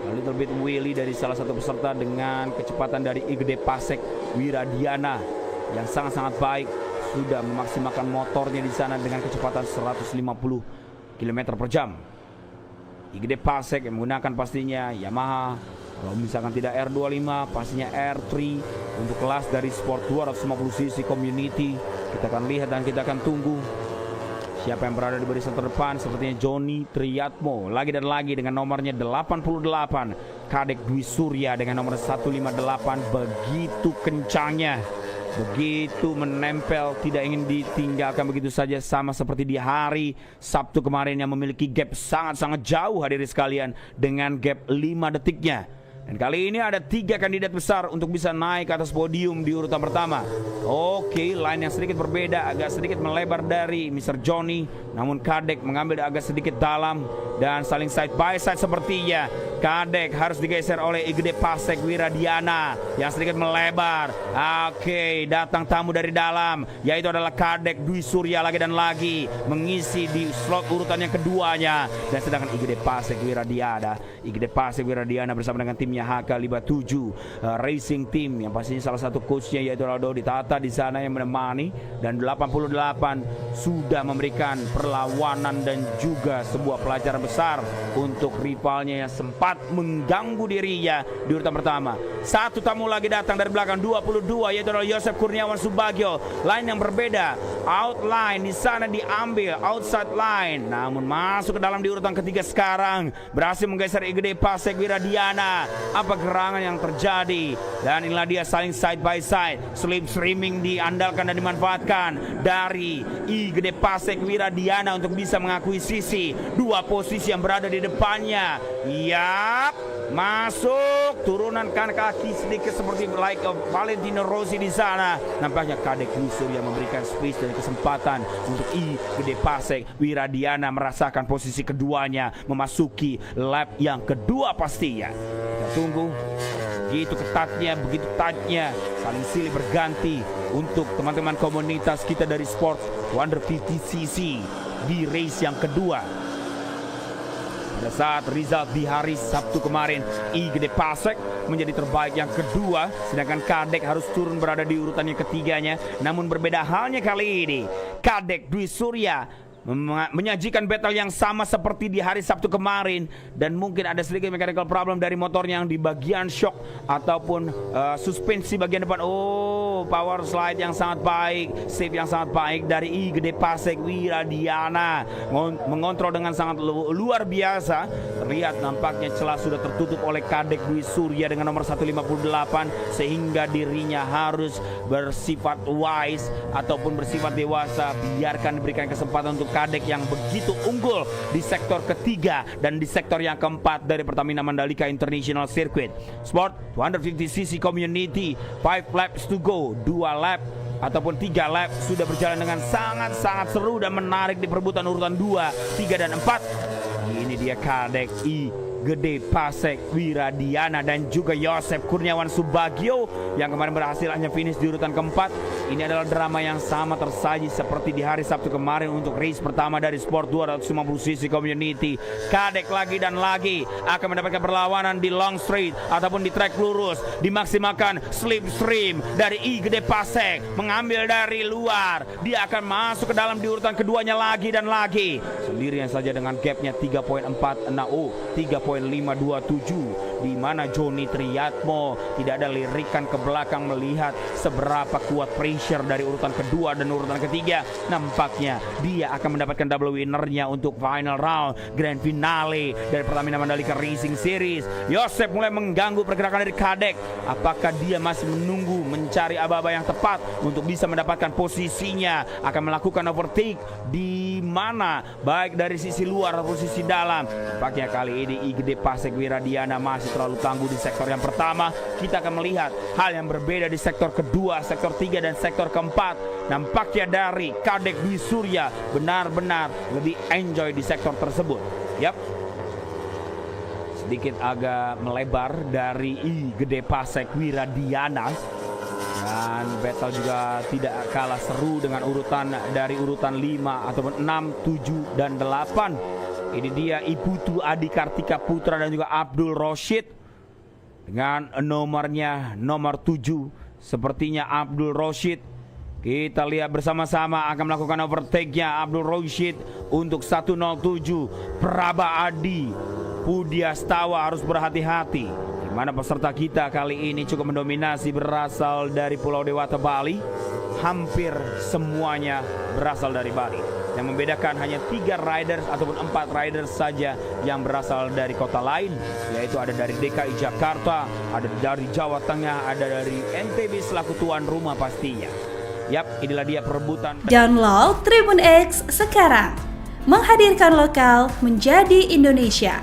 a little bit wheelie dari salah satu peserta dengan kecepatan dari Igede Pasek Wiradiana yang sangat-sangat baik, sudah memaksimalkan motornya di sana dengan kecepatan 150 km per jam. Igede Pasek yang menggunakan pastinya Yamaha, kalau misalkan tidak R25 pastinya R3 untuk kelas dari Sport 250cc Community. Kita akan lihat dan kita akan tunggu siapa yang berada di barisan terdepan. Sepertinya Johnny Triatmo lagi dan lagi dengan nomornya 88, Kadek Dwi Surya dengan nomor 158. Begitu kencangnya, begitu menempel, tidak ingin ditinggalkan begitu saja, sama seperti di hari Sabtu kemarin yang memiliki gap sangat-sangat jauh hadirin sekalian dengan gap 5 detiknya. Dan kali ini ada 3 kandidat besar untuk bisa naik ke atas podium di urutan pertama. Oke, line yang sedikit berbeda, agak sedikit melebar dari Mr. Johnny, namun Kadek mengambil agak sedikit dalam dan saling side by side sepertinya. Kadek harus digeser oleh Igede Pasek Wiradiana yang sedikit melebar. Oke, datang tamu dari dalam, yaitu adalah Kadek Dwi Surya lagi dan lagi mengisi di slot urutan yang keduanya. Dan sedangkan Igede Pasek Wiradiana bersama dengan timnya HK57 Racing Team yang pastinya salah satu coachnya yaitu Dodi Tata di sana yang menemani. Dan 88 sudah memberikan perlawanan dan juga sebuah pelajaran besar untuk rivalnya yang sempat mengganggu dirinya di urutan pertama. Satu tamu lagi datang dari belakang 22, yaitu adalah Yosef Kurniawan Subagio. Line yang berbeda, outline di sana diambil outside line, namun masuk ke dalam di urutan ketiga sekarang, berhasil menggeser Igede Pasek Wiradiana. Apa gerangan yang terjadi? Dan inilah dia saling side by side, slipstreaming diandalkan dan dimanfaatkan dari Igede Pasek Wiradiana untuk bisa mengakuisisi 2 posisi yang berada di depannya. Yap, masuk, turunkan kaki sedikit seperti like Valentino Rossi di sana. Nampaknya Kadek Yusuf yang memberikan space dan kesempatan untuk Igede Pasek Wiradiana merasakan posisi keduanya, memasuki lap yang kedua pastinya. Kita tunggu. Begitu ketatnya, begitu tightnya, saling silih berganti untuk teman-teman komunitas kita dari Sport 150cc di race yang kedua. Pada saat result di hari Sabtu kemarin, I Gede Pasek menjadi terbaik yang kedua, sedangkan Kadek harus turun berada di urutan yang ketiganya. Namun berbeda halnya kali ini, Kadek Dwi Surya menyajikan battle yang sama seperti di hari Sabtu kemarin, dan mungkin ada sedikit mechanical problem dari motornya yang di bagian shock ataupun suspensi bagian depan. Power slide yang sangat baik, save yang sangat baik dari I Gede Pasek Wiradiana, mengontrol dengan sangat luar biasa. Terlihat nampaknya celah sudah tertutup oleh Kadek Dwi Surya dengan nomor 158, sehingga dirinya harus bersifat wise ataupun bersifat dewasa. Biarkan diberikan kesempatan untuk Kadek yang begitu unggul di sektor ketiga dan di sektor yang keempat dari Pertamina Mandalika International Circuit. Sport 250cc Community, 5 laps to go, 2 lap ataupun 3 lap sudah berjalan dengan sangat-sangat seru dan menarik di perebutan urutan 2, 3, dan 4. Ini dia Kadek I Gede Pasek Wiradiana dan juga Yosef Kurniawan Subagio yang kemarin berhasil hanya finish di urutan keempat. Ini adalah drama yang sama tersaji seperti di hari Sabtu kemarin untuk race pertama dari Sport 250cc Community. Kadek lagi dan lagi akan mendapatkan perlawanan di long straight ataupun di track lurus. Dimaksimalkan slipstream dari I Gede Pasek, mengambil dari luar. Dia akan masuk ke dalam di urutan keduanya lagi dan lagi. Sendirian saja dengan gapnya 3.527, di mana Joni Triatmo tidak ada lirikan ke belakang melihat seberapa kuat pressure dari urutan kedua dan urutan ketiga. Nampaknya dia akan mendapatkan double winnernya untuk final round grand finale dari Pertamina Mandalika Racing Series. Yosef mulai mengganggu pergerakan dari Kadek. Apakah dia masih menunggu mencari aba-aba yang tepat untuk bisa mendapatkan posisinya, akan melakukan overtake di mana baik dari sisi luar ataupun sisi dalam. Nampaknya kali ini I Gede Pasek Wiradiana masih terlalu tangguh di sektor yang pertama. Kita akan melihat hal yang berbeda di sektor kedua, sektor 3, dan sektor keempat. Nampaknya dari Kadek Dwi Surya benar-benar lebih enjoy di sektor tersebut. Sedikit agak melebar dari I Gede Pasek Wiradiana, dan battle juga tidak kalah seru dengan urutan dari urutan 5 ataupun 6, 7, dan 8. Ini dia Iputu Adi Kartika Putra dan juga Abdul Roshid dengan nomornya nomor 7. Sepertinya Abdul Roshid, kita lihat bersama-sama akan melakukan overtake-nya Abdul Roshid untuk 107. Praba Adi Pudiastawa harus berhati-hati, di mana peserta kita kali ini cukup mendominasi berasal dari Pulau Dewata Bali. Hampir semuanya berasal dari Bali. Yang membedakan hanya 3 riders ataupun 4 riders saja yang berasal dari kota lain, yaitu ada dari DKI Jakarta, ada dari Jawa Tengah, ada dari NTB selaku tuan rumah pastinya. Inilah dia perebutan. Download Tribun X sekarang, menghadirkan lokal menjadi Indonesia.